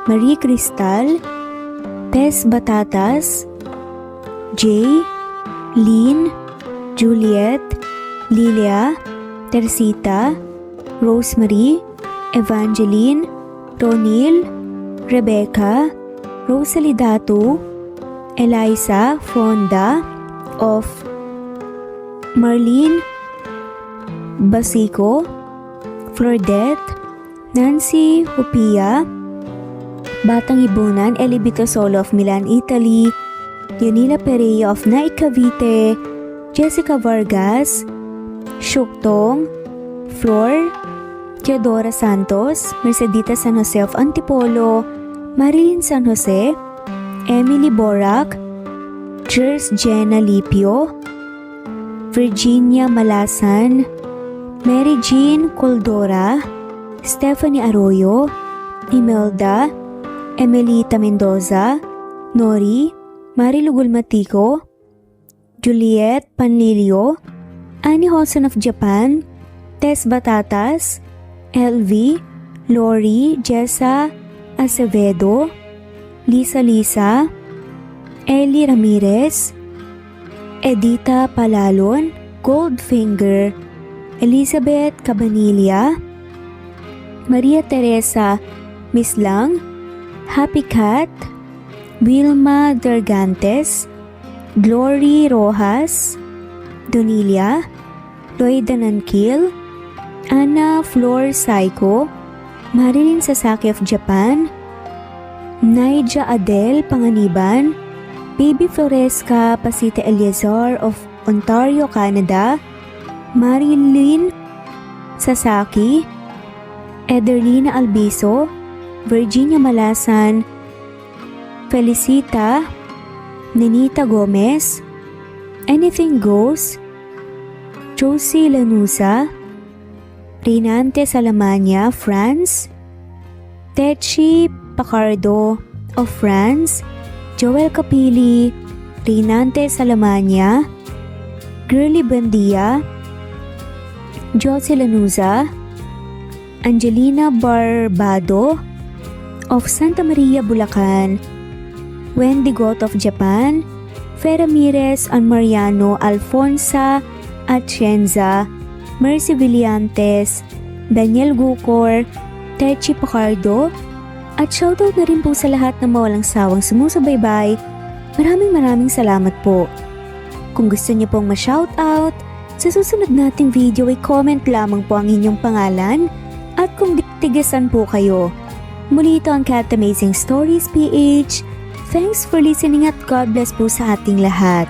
S1: Marie Cristal, Tess Batatas, Jay, Lynn, Juliet, Lilia, Teresita, Rosemary, Evangeline, Ronil, Rebecca, Rosalidatu, Eliza Fonda of Marlene Basico, Flordette, Nancy Hupia, Batang Ibunan, Elibito Solo of Milan, Italy, Yanila Perea of Naik Cavite, Jessica Vargas, Shuktong, Flor, Teodora Santos, Mercedita San Jose of Antipolo, Marilyn San Jose, Emily Borac, Jers Jenna Lipio, Virginia Malasan, Mary Jean Coldora, Stephanie Arroyo, Imelda, Emelita Mendoza, Nori, Marilu Gulmatico, Juliet Panlilio, Annie Holson of Japan, Tess Batatas, LV, Lori Jessa Acevedo, Lisa, Ellie Ramirez, Edita Palalon, Goldfinger, Elizabeth Cabanilla, Maria Teresa Mislang, Happy Cat, Wilma Dargantes, Glory Rojas, Donilia, Loida Nankil, Anna Flor Saiko, Marilyn Sasaki of Japan, Naija Adele Panganiban, Baby Floresca Pasita Eliazar of Ontario, Canada, Marilyn Sasaki, Ederlina Albiso, Virginia Malasan, Felicita, Nenita Gomez, Anything Goes, Josie Lanusa, Rinante Salamania, France, Techi Pacardo of France, Joel Capili, Rinante Salamania, Girly Bandia, Josie Lanuza, Angelina Barbado of Santa Maria, Bulacan, Wendy Got of Japan, Fe Ramirez and Mariano Alfonsa Atienza, Mercy Villantes, Daniel Gucor, Techi Pacardo, at shoutout na rin po sa lahat na mawalang sawang sumusubaybay. Maraming salamat po. Kung gusto niyo pong ma-shoutout, sa susunod nating video ay comment lamang po ang inyong pangalan at kung tigasan po kayo. Muli ito ang Cat Amazing Stories PH. Thanks for listening at God bless po sa ating lahat.